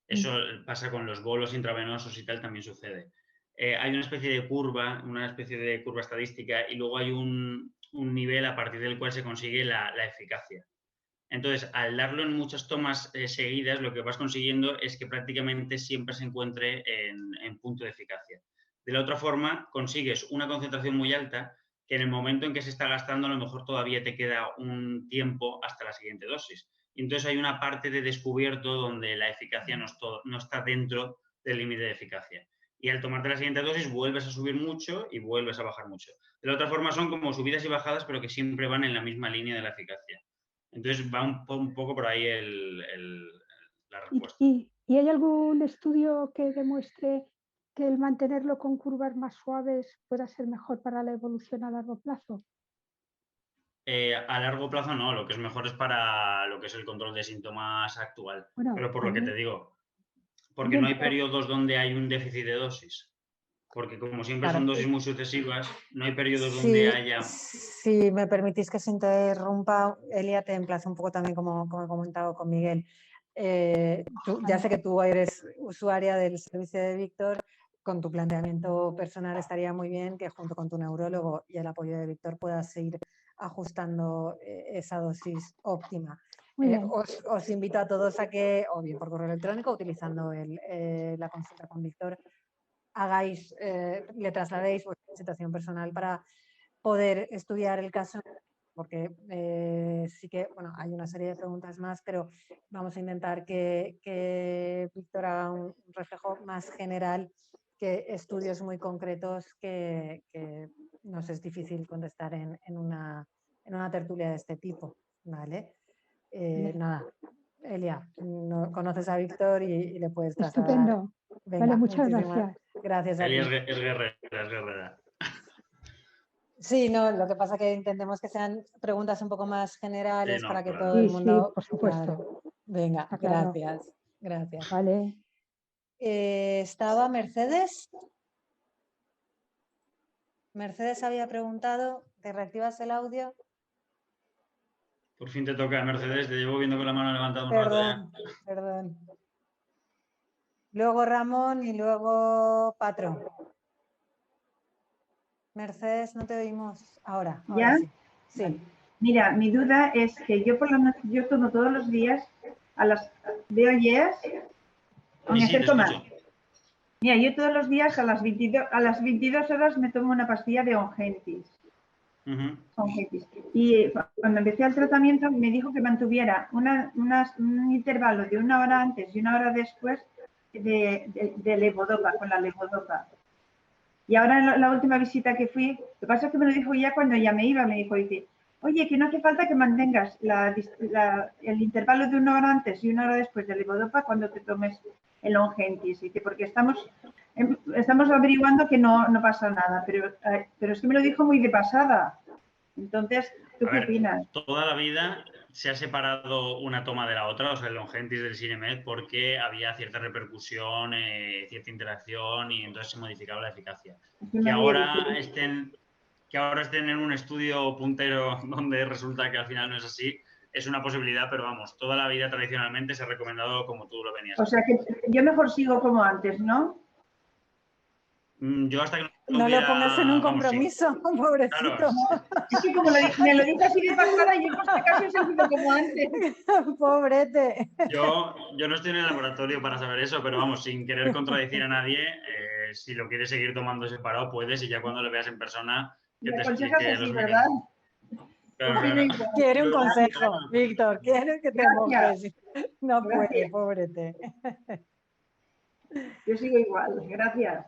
B: eso pasa con los bolos intravenosos y tal, también sucede. Hay una especie de curva estadística y luego hay un nivel a partir del cual se consigue la eficacia. Entonces, al darlo en muchas tomas seguidas, lo que vas consiguiendo es que prácticamente siempre se encuentre en punto de eficacia. De la otra forma, consigues una concentración muy alta que en el momento en que se está gastando a lo mejor todavía te queda un tiempo hasta la siguiente dosis. Y entonces hay una parte de descubierto donde la eficacia no está dentro del límite de eficacia. Y al tomarte la siguiente dosis vuelves a subir mucho y vuelves a bajar mucho. De la otra forma son como subidas y bajadas, pero que siempre van en la misma línea de la eficacia. Entonces va un poco por ahí la respuesta.
I: ¿Y hay algún estudio que demuestre que el mantenerlo con curvas más suaves pueda ser mejor para la evolución a largo plazo?
B: A largo plazo no, lo que es mejor es para lo que es el control de síntomas actual.
I: Bueno,
B: pero por lo que te digo, porque
I: también,
B: no hay periodos donde hay un déficit de dosis. Porque como siempre
A: Claro.
B: son dosis muy sucesivas, no hay periodos donde haya...
A: Si me permitís que se interrumpa, Elia, te emplazo un poco también como he comentado con Miguel. Ya sé que tú eres usuaria del servicio de Víctor, con tu planteamiento personal estaría muy bien que junto con tu neurólogo y el apoyo de Víctor puedas seguir ajustando esa dosis óptima. Os invito a todos a que, o bien por correo electrónico, utilizando la consulta con Víctor, le trasladéis vuestra situación personal para poder estudiar el caso, porque sí que, bueno, hay una serie de preguntas más, pero vamos a intentar que Víctor haga un reflejo más general que estudios muy concretos que nos es difícil contestar en una tertulia de este tipo, ¿vale? Nada, Elia, conoces a Víctor y le puedes trasladar.
I: Estupendo.
A: Venga,
I: vale, muchas gracias.
A: Gracias a ti.
B: Elia es guerrera.
A: Sí, no, lo que pasa es que intentemos que sean preguntas un poco más generales para que todo el mundo...
I: Sí, por supuesto.
A: Claro. Venga,
I: Claro.
A: gracias. Gracias.
I: Vale.
A: ¿Estaba Mercedes? Mercedes había preguntado, ¿te reactivas el audio?
B: Por fin te toca, Mercedes, te llevo viendo con la mano levantada un rato ya.
A: Perdón. Luego Ramón y luego Patro. Mercedes, no te oímos ahora.
J: ¿Ya?
A: Sí.
J: Mira, mi duda es que yo por la noche, yo tomo todos los días a las... ¿Veo yes? ¿O me acerco más? Mira, yo todos los días a las 22 horas me tomo una pastilla de Ongentis. Y cuando empecé el tratamiento me dijo que mantuviera un intervalo de 1 hora antes y 1 hora después de levodopa, con la levodopa. Y ahora en la última visita que fui, lo que pasa es que me lo dijo ya cuando ya me iba, me dijo, oye, que no hace falta que mantengas el intervalo de 1 hora antes y 1 hora después de levodopa cuando te tomes el Ongentis, porque estamos averiguando que no pasa nada, pero es que me lo dijo muy de pasada. Entonces, ¿tú qué opinas?
B: Toda la vida se ha separado una toma de la otra, o sea, el Ongentis del Sinemet, porque había cierta repercusión, cierta interacción y entonces se modificaba la eficacia. Que ahora estén en un estudio puntero donde resulta que al final no es así, es una posibilidad, pero vamos, toda la vida tradicionalmente se ha recomendado como tú lo venías.
J: O sea que yo mejor sigo como antes, ¿no?
B: Yo hasta que
A: no lo pongas en un compromiso, pobrecito.
B: Claro.
J: Es que como me lo dijo así de pasada, yo por si acaso he seguido como antes.
A: Pobrete.
B: Yo no estoy en el laboratorio para saber eso, pero vamos, sin querer contradecir a nadie, si lo quieres seguir tomando separado, puedes, y ya cuando lo veas en persona, que te explique los
J: ¿verdad?
B: Claro.
A: Quiere un consejo, Víctor, quiere que te mojes. No puede, pobrete.
J: Yo sigo igual, gracias.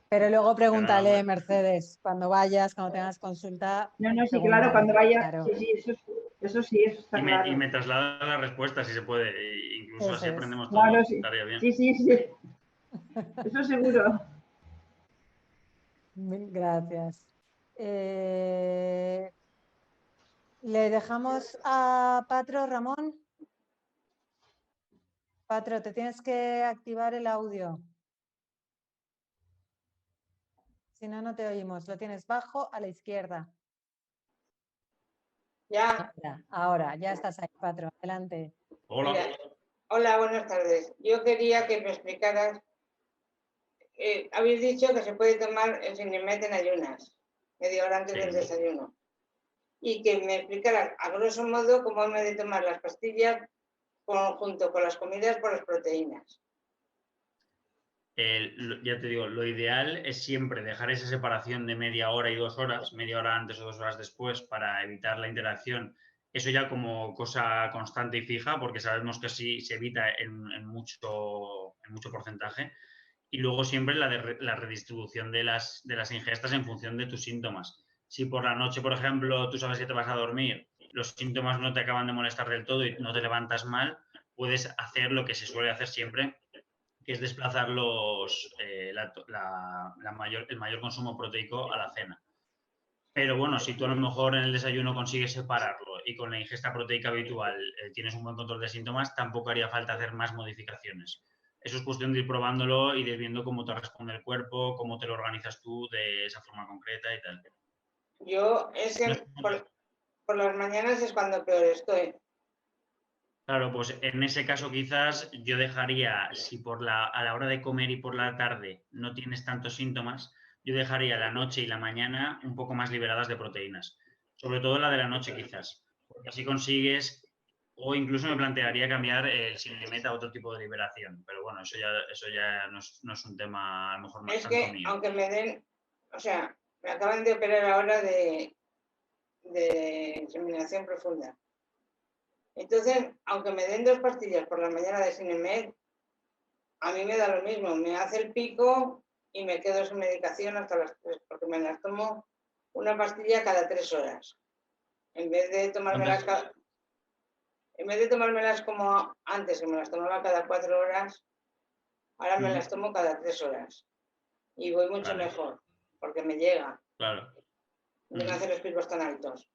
A: Pero luego pregúntale, Mercedes, cuando vayas, cuando tengas consulta.
J: No, sí, claro, cuando vaya. Claro. Sí, eso sí, eso está claro.
B: Y me traslada la respuesta, si se puede. Incluso así aprendemos todo.
J: Claro, sí.
B: Estaría bien.
J: Sí. Eso seguro.
A: Gracias. ¿Le dejamos a Patro, Ramón? Patro, te tienes que activar el audio. Si no, no te oímos. Lo tienes bajo a la izquierda.
K: Ya.
A: Ahora, ya estás ahí, Patro. Adelante.
B: Hola.
K: Mira, hola, buenas tardes. Yo quería que me explicaras. Habéis dicho que se puede tomar el Sinemet en ayunas, media hora antes del desayuno. Y que me explicaras, a grosso modo, cómo me he de tomar las pastillas junto con las comidas por las proteínas.
B: Ya te digo, lo ideal es siempre dejar esa separación de media hora y 2 horas, media hora antes o 2 horas después, para evitar la interacción. Eso ya como cosa constante y fija, porque sabemos que así se evita en mucho porcentaje. Y luego siempre la redistribución de las ingestas en función de tus síntomas. Si por la noche, por ejemplo, tú sabes que te vas a dormir, los síntomas no te acaban de molestar del todo y no te levantas mal, puedes hacer lo que se suele hacer siempre, que es desplazar el mayor consumo proteico a la cena. Pero bueno, si tú a lo mejor en el desayuno consigues separarlo y con la ingesta proteica habitual tienes un buen control de síntomas, tampoco haría falta hacer más modificaciones. Eso es cuestión de ir probándolo y de ir viendo cómo te responde el cuerpo, cómo te lo organizas tú de esa forma concreta y tal.
K: Yo, por las mañanas es cuando peor estoy.
B: Claro, pues en ese caso quizás yo dejaría, si a la hora de comer y por la tarde no tienes tantos síntomas, yo dejaría la noche y la mañana un poco más liberadas de proteínas. Sobre todo la de la noche quizás, porque así consigues, o incluso me plantearía cambiar el Sinemet a otro tipo de liberación. Pero bueno, eso ya no es un tema a lo mejor más tanto mío.
K: Es que aunque me den, o sea, me acaban de operar ahora de inseminación profunda. Entonces, aunque me den 2 pastillas por la mañana de Sinemet, a mí me da lo mismo. Me hace el pico y me quedo sin medicación hasta las 3, porque me las tomo una pastilla cada 3 horas. En vez de tomármelas como antes, que me las tomaba cada 4 horas, ahora me las tomo cada 3 horas. Y voy mucho mejor, porque me llega.
B: Claro.
K: No me hace los picos tan altos.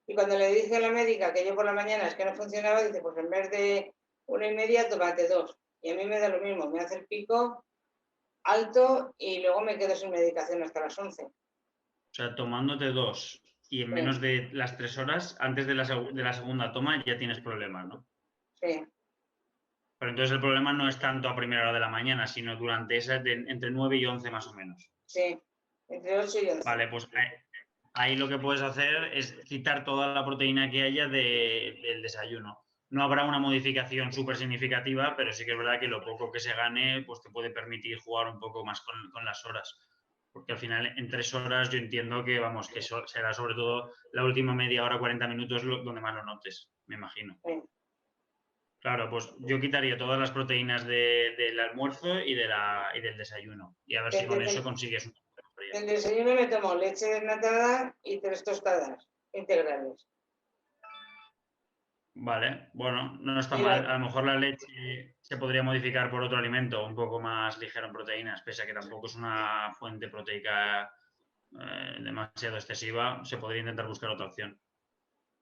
K: Y cuando le dije a la médica que yo por la mañana es que no funcionaba, dice, pues en vez de 1,5, tómate 2. y a mí me da lo mismo, me hace el pico alto y luego me quedo sin medicación hasta las 11.
B: O sea, tomándote 2 y en menos de las 3 horas, antes de la segunda toma ya tienes problemas, ¿no?
K: Sí.
B: Pero entonces el problema no es tanto a primera hora de la mañana, sino durante esa entre 9 y 11 más o menos.
K: Sí, entre 8 y 11.
B: Vale, pues ahí lo que puedes hacer es quitar toda la proteína que haya del desayuno. No habrá una modificación súper significativa, pero sí que es verdad que lo poco que se gane pues te puede permitir jugar un poco más con las horas. Porque al final en 3 horas yo entiendo que, vamos, que será sobre todo la última media hora, 40 minutos donde más lo notes, me imagino.
K: Sí.
B: Claro, pues yo quitaría todas las proteínas del almuerzo y del desayuno. Y a ver si con eso consigues un poco de mejoría.
K: El desayuno me tomo leche desnatada y 3 tostadas integrales.
B: Vale, bueno, no está mal. A lo mejor la leche se podría modificar por otro alimento un poco más ligero en proteínas, pese a que tampoco es una fuente proteica demasiado excesiva, se podría intentar buscar otra opción.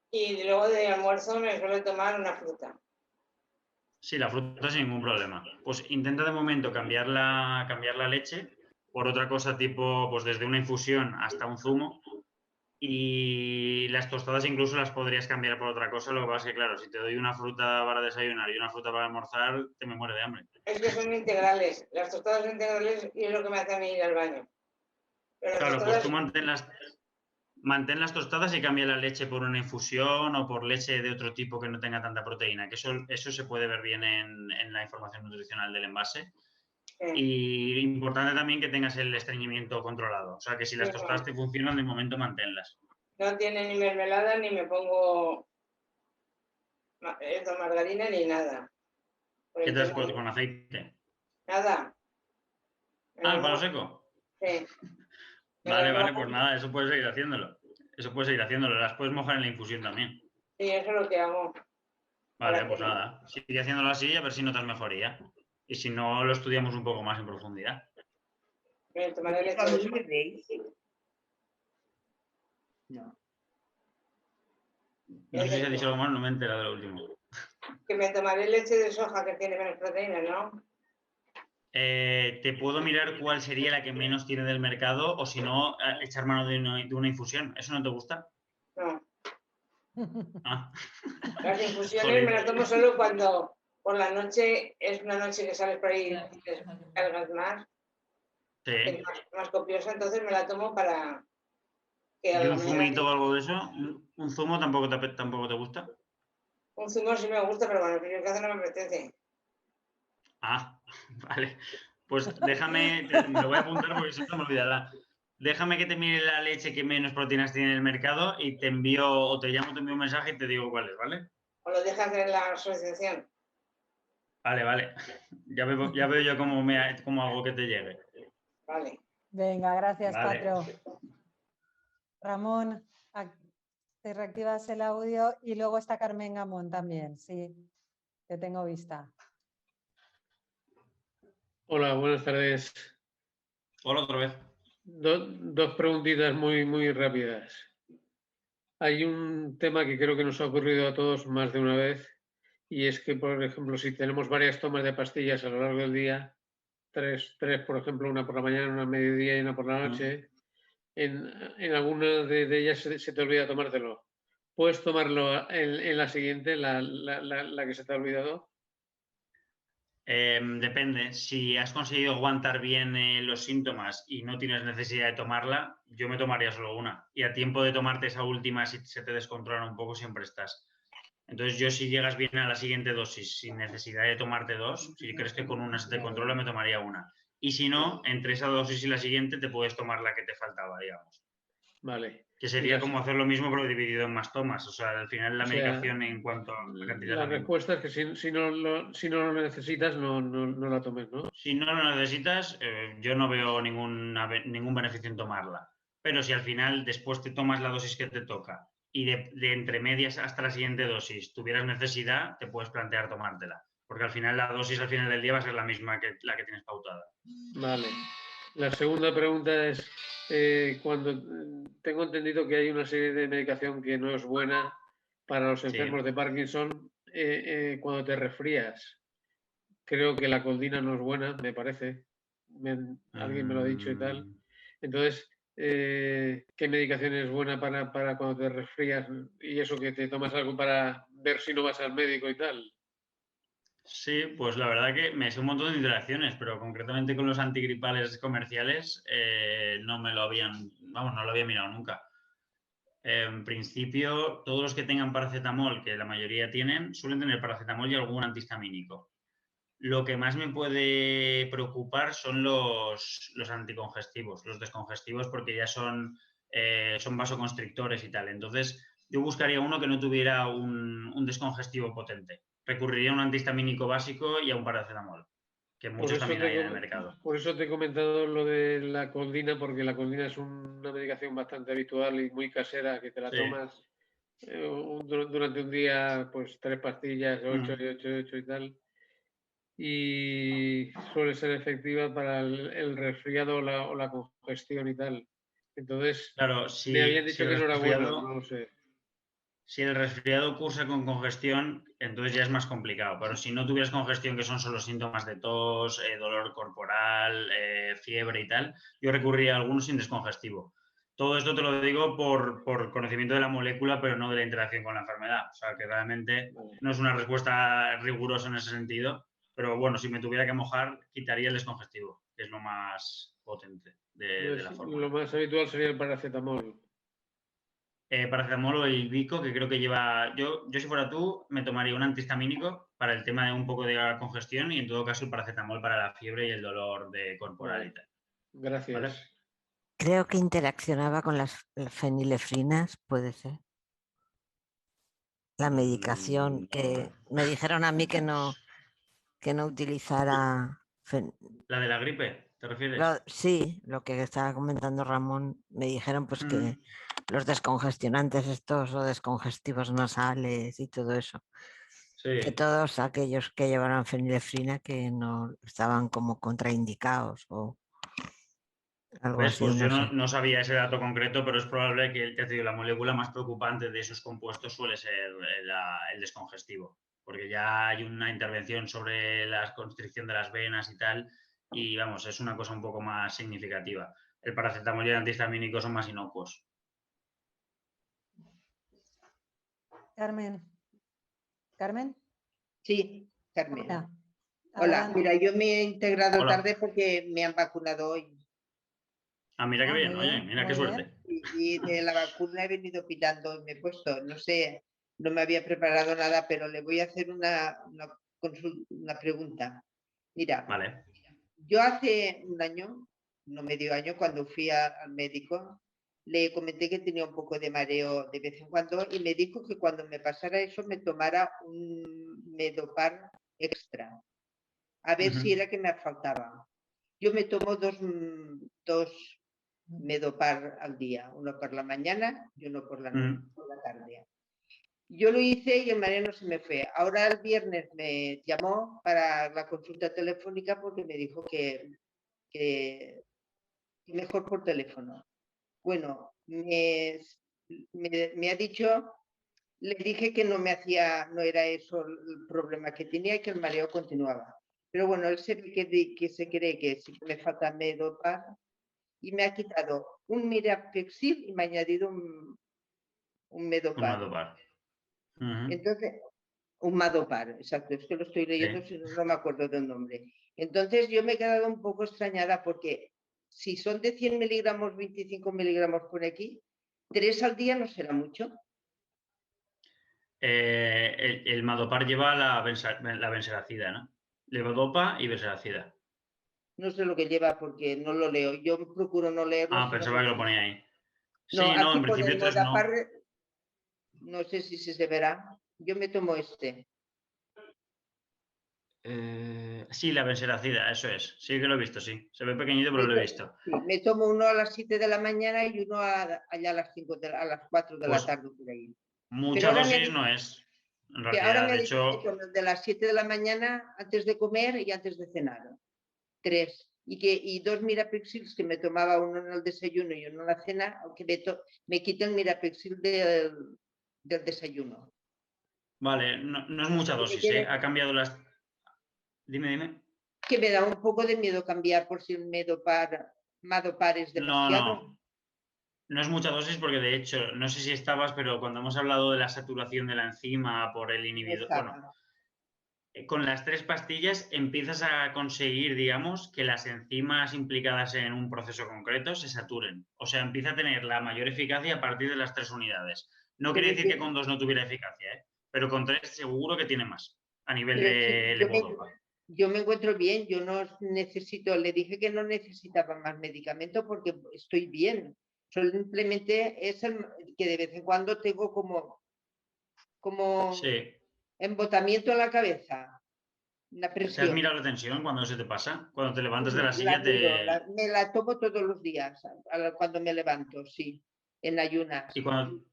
K: Y luego de almuerzo me suelo tomar una fruta.
B: Sí, la fruta sin ningún problema. Pues intenta de momento cambiar la leche por otra cosa tipo, pues desde una infusión hasta un zumo. Y las tostadas incluso las podrías cambiar por otra cosa. Lo que pasa es que, claro, si te doy una fruta para desayunar y una fruta para almorzar, te me muere de hambre.
K: Es que son integrales. Las tostadas son integrales y es lo que me hace a mí ir al baño. Pero
B: claro,
K: tostadas...
B: pues tú mantén las tostadas y cambia la leche por una infusión o por leche de otro tipo que no tenga tanta proteína, que eso se puede ver bien en la información nutricional del envase. Sí. Y importante también que tengas el estreñimiento controlado. O sea, que si las tostadas te funcionan, de momento manténlas.
K: No tiene ni mermelada, ni me pongo margarina, ni nada.
B: ¿Qué te has puesto con aceite?
K: Nada.
B: Ah, ¿el palo seco?
K: Sí.
B: Vale, pues nada, eso puedes seguir haciéndolo. Las puedes mojar en la infusión también.
K: Sí, eso es lo que hago.
B: Vale, pues nada. Sigue haciéndolo así a ver si notas mejoría. Y si no, lo estudiamos un poco más en profundidad.
K: Tomaré leche de soja.
B: No. No sé si se ha dicho algo más, no me he enterado de lo último.
K: Que me tomaré leche de soja que tiene menos proteína, ¿no?
B: Te puedo mirar cuál sería la que menos tiene del mercado o si no, echar mano de una infusión. ¿Eso no te gusta?
K: No.
B: Ah.
K: Las infusiones me las tomo solo cuando por la noche es una noche que sales por ahí y cargas más.
B: Sí.
K: Es más copiosa, entonces me la tomo para...
B: ¿Y un zumito o algo de eso? ¿Un zumo tampoco te gusta?
K: Un zumo sí me gusta, pero bueno, en el caso no me apetece.
B: Ah, vale. Pues déjame, me lo voy a apuntar porque si no me olvidará. Déjame que te mire la leche que menos proteínas tiene en el mercado y te envío, o te llamo, te envío un mensaje y te digo cuál es, ¿vale?
K: O lo dejas en la asociación.
B: Vale. Ya veo yo cómo hago que te llegue.
K: Vale.
A: Venga, gracias,
B: vale.
A: Patro. Ramón, te reactivas el audio y luego está Carmen Gamón también, sí, te tengo vista.
C: Hola, buenas tardes.
B: Hola otra vez.
C: Dos preguntitas muy rápidas. Hay un tema que creo que nos ha ocurrido a todos más de una vez y es que, por ejemplo, si tenemos varias tomas de pastillas a lo largo del día, tres por ejemplo, una por la mañana, una a mediodía y una por la noche, en alguna de ellas se te olvida tomártelo. ¿Puedes tomarlo en la siguiente, la que se te ha olvidado?
B: Depende. Si has conseguido aguantar bien los síntomas y no tienes necesidad de tomarla, yo me tomaría solo una. Y a tiempo de tomarte esa última, si se te descontrola un poco, siempre estás. Entonces yo si llegas bien a la siguiente dosis sin necesidad de tomarte dos, si crees que con una se te controla, me tomaría una. Y si no, entre esa dosis y la siguiente te puedes tomar la que te faltaba, digamos.
C: Vale.
B: Que sería como hacer lo mismo pero dividido en más tomas. O sea, al final la medicación en cuanto a la cantidad...
C: La respuesta es que si no lo necesitas, no la tomes, ¿no?
B: Si no lo necesitas, yo no veo ningún beneficio en tomarla. Pero si al final después te tomas la dosis que te toca y de entre medias hasta la siguiente dosis tuvieras necesidad, te puedes plantear tomártela. Porque al final la dosis al final del día va a ser la misma que la que tienes pautada.
C: Vale. La segunda pregunta es, cuando tengo entendido que hay una serie de medicación que no es buena para los enfermos de Parkinson, cuando te resfrías, creo que la coldina no es buena, me parece. Alguien me lo ha dicho y tal. Entonces, ¿qué medicación es buena para cuando te resfrías y eso, que te tomas algo para ver si no vas al médico y tal?
B: Sí, pues la verdad que me sé un montón de interacciones, pero concretamente con los antigripales comerciales no me lo habían, vamos, no lo había mirado nunca. En principio, todos los que tengan paracetamol, que la mayoría tienen, suelen tener paracetamol y algún antihistamínico. Lo que más me puede preocupar son los anticongestivos, los descongestivos, porque ya son vasoconstrictores y tal. Entonces, yo buscaría uno que no tuviera un descongestivo potente. Recurriría a un antihistamínico básico y a un paracetamol, que muchos también hay en el mercado.
C: Por eso te he comentado lo de la coldina, porque la coldina es una medicación bastante habitual y muy casera, que te la tomas durante un día, pues 3 pastillas, 8 y 8 y 8 y tal. Y suele ser efectiva para el resfriado o la congestión y tal. Entonces,
B: claro,
C: me habían dicho que no era bueno, no lo sé.
B: Si el resfriado cursa con congestión, entonces ya es más complicado. Pero si no tuvieras congestión, que son solo síntomas de tos, dolor corporal, fiebre y tal, yo recurría a algunos sin descongestivo. Todo esto te lo digo por conocimiento de la molécula, pero no de la interacción con la enfermedad. O sea, que realmente no es una respuesta rigurosa en ese sentido. Pero bueno, si me tuviera que mojar, quitaría el descongestivo, que es lo más potente de la fórmula.
C: Lo más habitual sería el paracetamol.
B: Paracetamol o el Vico, que creo que lleva... Yo si fuera tú, me tomaría un antihistamínico para el tema de un poco de congestión y en todo caso el paracetamol para la fiebre y el dolor corporal y tal.
C: Gracias.
B: ¿Vale?
D: Creo que interaccionaba con las fenilefrinas, puede ser. La medicación que me dijeron a mí que no utilizara...
B: ¿La de la gripe, te refieres?
D: Sí, lo que estaba comentando Ramón, me dijeron pues que los descongestionantes estos o descongestivos nasales y todo eso, que todos aquellos que llevaran fenilefrina que no estaban como contraindicados o algo así.
B: Pues yo no sabía ese dato concreto, pero es probable que la molécula más preocupante de esos compuestos suele ser el descongestivo, porque ya hay una intervención sobre la constricción de las venas y tal, y vamos, es una cosa un poco más significativa. El paracetamol y el antihistamínico son más inocuos.
A: Carmen.
L: Sí, Carmen.
A: Hola,
L: mira, yo me he integrado tarde porque me han vacunado hoy.
B: Ah, mira qué bien, oye, mira qué suerte.
L: Y de la vacuna he venido pillando y me he puesto, no sé, no me había preparado nada, pero le voy a hacer una pregunta. Mira, yo hace un año, no medio año, cuando fui al médico, le comenté que tenía un poco de mareo de vez en cuando y me dijo que cuando me pasara eso me tomara un Medopar extra, a ver si era que me faltaba. Yo me tomo dos Medopar al día, uno por la mañana y uno por la noche, por la tarde. Yo lo hice y el mareo no se me fue. Ahora el viernes me llamó para la consulta telefónica porque me dijo que mejor por teléfono. Bueno, me ha dicho, le dije que no era eso el problema que tenía y que el mareo continuaba. Pero bueno, él se ve que se cree que sí que me falta Medopar y me ha quitado un Mirapexil y me ha añadido un Medopar. Entonces, un Madopar, exacto, es que lo estoy leyendo, si no me acuerdo del nombre. Entonces yo me he quedado un poco extrañada porque si son de 100 miligramos, 25 miligramos por aquí, 3 al día no será mucho.
B: El Madopar lleva la benseracida, ¿no? Levodopa y benseracida.
L: No sé lo que lleva porque no lo leo. Yo procuro no leerlo.
B: Ah, pensaba que lo ponía ahí. Sí,
L: no,
B: en principio 3 no.
L: No sé si se verá. Yo me tomo este.
B: Sí, la benseracida, eso es. Sí que lo he visto, sí. Se ve pequeñito, pero lo he visto.
L: Sí, me tomo uno a las 7 de la mañana y uno allá a las 4 de la tarde por ahí.
B: Mucha dosis no es. En realidad,
L: ahora me
B: de hecho...
L: de las 7 de la mañana antes de comer y antes de cenar. 3. Y 2 Mirapexils que me tomaba, uno en el desayuno y uno en la cena, aunque me quita el Mirapexil del desayuno.
B: Vale, no es mucha dosis, ¿eh? Ha cambiado las... Dime.
L: Que me da un poco de miedo cambiar por si un Madopar es demasiado.
B: No es mucha dosis porque de hecho, no sé si estabas, pero cuando hemos hablado de la saturación de la enzima por el inhibidor, bueno, con las 3 pastillas empiezas a conseguir, digamos, que las enzimas implicadas en un proceso concreto se saturen. O sea, empieza a tener la mayor eficacia a partir de las 3 unidades. No quiere decir que con 2 no tuviera eficacia, ¿eh? Pero con 3 seguro que tiene más a nivel de levodopa.
L: Yo me encuentro bien, yo no necesito, le dije que no necesitaba más medicamento porque estoy bien. Simplemente es que de vez en cuando tengo como embotamiento en la cabeza. Una presión.
B: ¿Te has mirado la tensión cuando se te pasa? Cuando te levantas de la silla
L: me la tomo todos los días, cuando me levanto, sí, en ayunas.
B: ¿Y cuando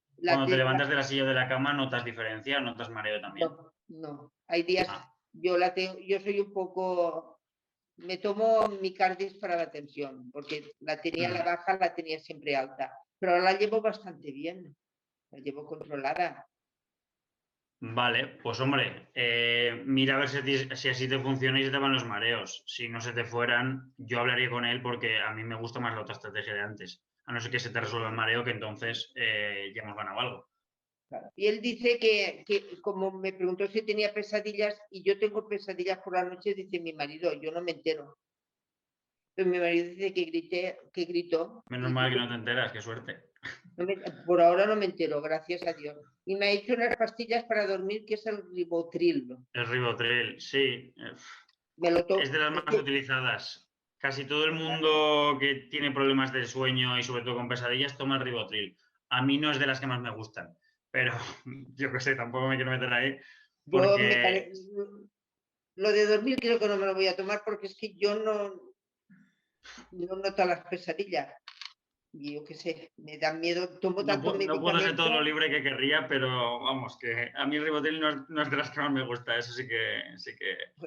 B: te levantas de la silla o de la cama notas diferencia o notas mareo también?
L: No. Hay días, yo soy un poco... Me tomo mi Cardis para la tensión, porque la tenía la baja, la tenía siempre alta. Pero ahora la llevo bastante bien, la llevo controlada.
B: Vale, pues hombre, mira a ver si así te funciona y se te van los mareos. Si no se te fueran, yo hablaría con él porque a mí me gusta más la otra estrategia de antes. A no ser que se te resuelva el mareo, que entonces ya hemos ganado algo.
L: Y él dice que como me preguntó si tenía pesadillas, y yo tengo pesadillas por la noche, dice mi marido, yo no me entero. Pero mi marido dice que gritó.
B: Menos mal que no te enteras, qué suerte.
L: Por ahora no me entero, gracias a Dios. Y me ha hecho unas pastillas para dormir, que es el Rivotril.
B: El Rivotril, sí. Es de las más utilizadas. Casi todo el mundo que tiene problemas de sueño y sobre todo con pesadillas toma el Rivotril. A mí no es de las que más me gustan, pero yo qué sé, tampoco me quiero meter ahí. Porque...
L: Lo de dormir creo que no me lo voy a tomar porque es que yo no noto las pesadillas. Y yo qué sé, me da miedo, tomo tanto medicamento.
B: No puedo ser todo lo libre que querría, pero vamos, que a mí el Rivotril no es de las que más me gusta. Eso sí que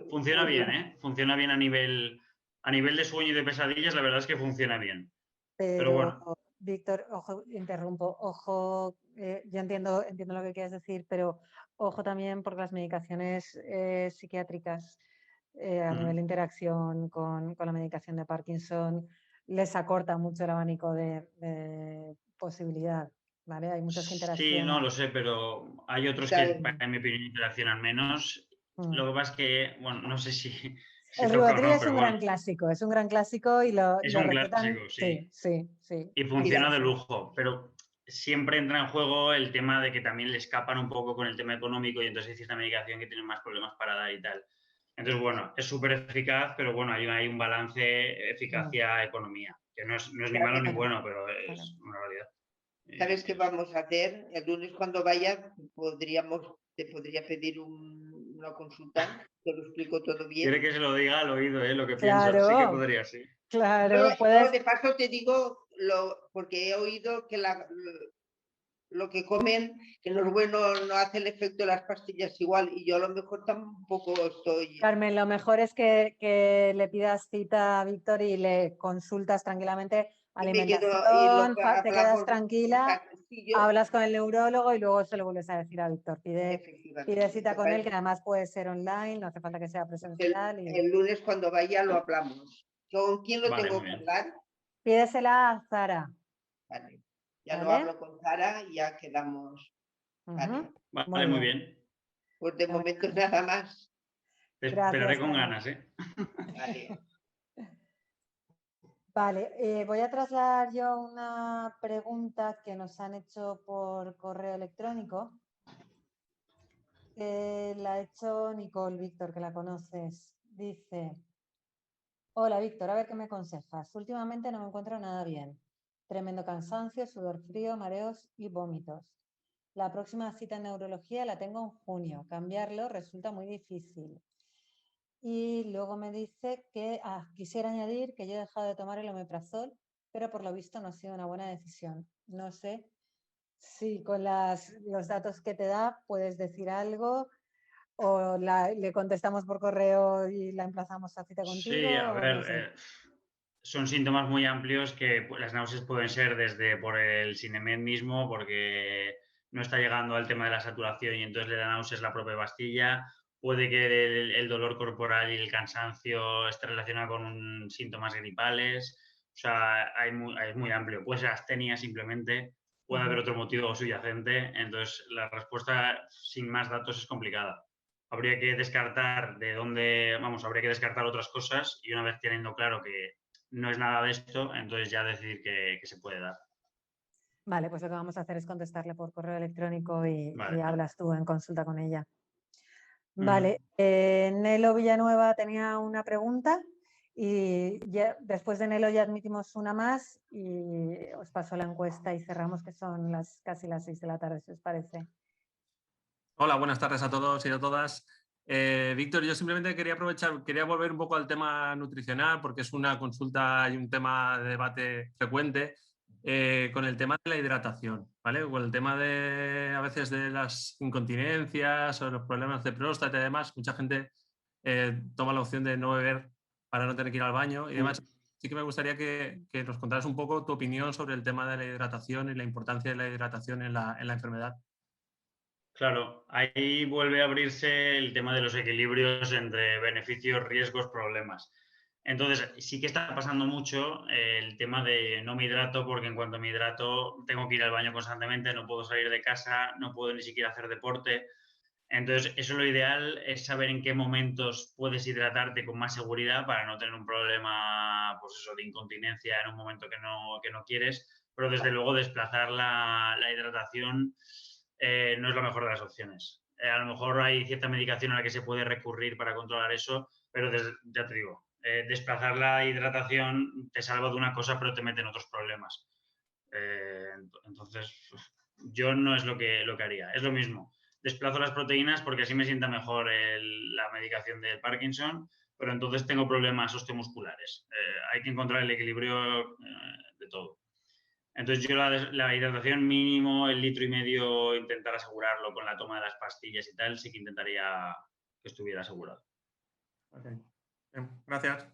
B: funciona bien, ¿eh? Funciona bien a nivel de sueño y de pesadillas, la verdad es que funciona bien. Pero bueno.
A: Víctor, ojo, interrumpo, ojo, yo entiendo lo que quieres decir, pero ojo también porque las medicaciones psiquiátricas a nivel de interacción con la medicación de Parkinson les acorta mucho el abanico de posibilidad, ¿vale? Hay muchas que interaccionan.
B: Sí, no lo sé, pero hay otros que, en mi opinión, interaccionan menos. Lo que pasa es que, bueno, no sé si
A: el Rivotril es un gran clásico y lo recetan.
B: Clásico, sí. Y funciona de lujo, pero siempre entra en juego el tema de que también le escapan un poco con el tema económico y entonces hay cierta medicación que tiene más problemas para dar y tal. Entonces, bueno, es súper eficaz, pero bueno, hay un balance eficacia-economía, que no es ni malo ni bueno, pero es una realidad.
L: ¿Sabes qué vamos a hacer? El lunes cuando vaya te podría pedir una consulta, te lo explico todo bien.
B: Quiere que se lo diga al oído, lo que pienso, sí que podría, sí.
A: Claro,
L: de paso te digo, porque he oído que lo que comen, que no es bueno, no hace el efecto de las pastillas igual, y yo a lo mejor tampoco estoy...
A: Carmen, lo mejor es que le pidas cita a Víctor y le consultas tranquilamente alimentación, te quedas tranquila, hablas con el neurólogo y luego se lo vuelves a decir a Víctor. Pide cita con él, que además puede ser online, no hace falta que sea presencial.
L: El lunes cuando vaya lo hablamos. ¿Con quién lo tengo que hablar?
A: Pídesela a Zara.
L: Vale. Ya lo hablo con Zara y ya quedamos.
B: Vale, muy bien.
L: Pues de momento nada más.
B: Te esperaré con ganas,
A: Vale, voy a trasladar yo una pregunta que nos han hecho por correo electrónico. La ha hecho Nicole, Víctor, que la conoces. Dice: hola Víctor, a ver qué me aconsejas. Últimamente no me encuentro nada bien. Tremendo cansancio, sudor frío, mareos y vómitos. La próxima cita en neurología la tengo en junio. Cambiarlo resulta muy difícil. Y luego me dice que quisiera añadir que yo he dejado de tomar el omeprazol, pero por lo visto no ha sido una buena decisión. No sé si con los datos que te da puedes decir algo o le contestamos por correo y la emplazamos a cita contigo.
B: Sí, a ver, son síntomas muy amplios que las náuseas pueden ser desde por el Sinemet mismo, porque no está llegando al tema de la saturación y entonces le da náuseas la propia pastilla. puede que el dolor corporal y el cansancio esté relacionado con síntomas gripales. O sea, es muy amplio. Puede ser astenia simplemente, puede haber otro motivo subyacente. Entonces, la respuesta sin más datos es complicada. Habría que descartar habría que descartar otras cosas y una vez teniendo claro que no es nada de esto, entonces ya decidir que se puede dar.
A: Vale, pues lo que vamos a hacer es contestarle por correo electrónico y hablas tú en consulta con ella. Vale, Nelo Villanueva tenía una pregunta y después de Nelo ya admitimos una más y os paso la encuesta y cerramos, que son casi las 6 de la tarde, si os parece.
M: Hola, buenas tardes a todos y a todas. Víctor, yo simplemente quería volver un poco al tema nutricional porque es una consulta y un tema de debate frecuente con el tema de la hidratación, ¿vale? Con el tema a veces de las incontinencias o los problemas de próstata y demás. Mucha gente toma la opción de no beber para no tener que ir al baño y demás. Sí que me gustaría que nos contaras un poco tu opinión sobre el tema de la hidratación y la importancia de la hidratación en la enfermedad.
B: Claro, ahí vuelve a abrirse el tema de los equilibrios entre beneficios, riesgos, problemas. Entonces, sí que está pasando mucho el tema de no me hidrato porque en cuanto me hidrato tengo que ir al baño constantemente, no puedo salir de casa, no puedo ni siquiera hacer deporte. Entonces, eso lo ideal es saber en qué momentos puedes hidratarte con más seguridad para no tener un problema, pues eso, de incontinencia en un momento que no quieres, pero desde luego desplazar la hidratación no es la mejor de las opciones. A lo mejor hay cierta medicación a la que se puede recurrir para controlar eso, pero ya te digo, desplazar la hidratación te salva de una cosa, pero te mete en otros problemas. Entonces, yo no es lo que haría. Es lo mismo. Desplazo las proteínas porque así me sienta mejor la medicación del Parkinson, pero entonces tengo problemas osteomusculares. Hay que encontrar el equilibrio de todo. Entonces yo la hidratación mínimo, el 1,5 litros, intentar asegurarlo con la toma de las pastillas y tal, sí que intentaría que estuviera asegurado.
M: Okay. Bien, gracias.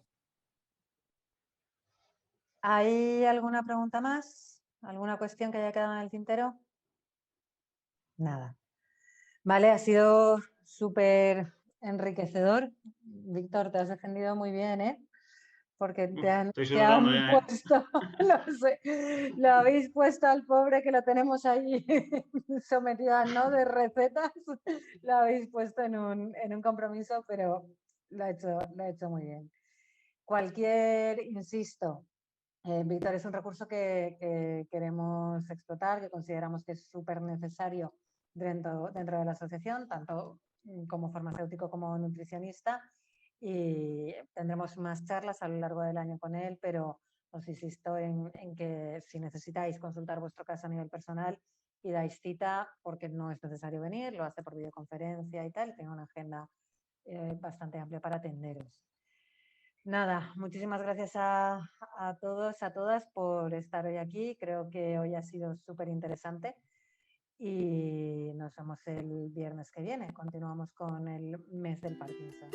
A: ¿Hay alguna pregunta más? ¿Alguna cuestión que haya quedado en el tintero? Nada. Vale, ha sido súper enriquecedor. Víctor, te has defendido muy bien, ¿eh? Porque te han puesto, lo habéis puesto al pobre que lo tenemos ahí sometido, ¿no?, de recetas, lo habéis puesto en un compromiso, pero lo ha hecho muy bien. Insisto, Víctor, es un recurso que queremos explotar, que consideramos que es súper necesario dentro de la asociación, tanto como farmacéutico como nutricionista, y tendremos más charlas a lo largo del año con él, pero os insisto en que si necesitáis consultar vuestro caso a nivel personal y dais cita, porque no es necesario venir, lo hace por videoconferencia y tal, tengo una agenda bastante amplia para atenderos. Nada, muchísimas gracias a todos, a todas por estar hoy aquí. Creo que hoy ha sido súper interesante y nos vemos el viernes que viene. Continuamos con el mes del Parkinson.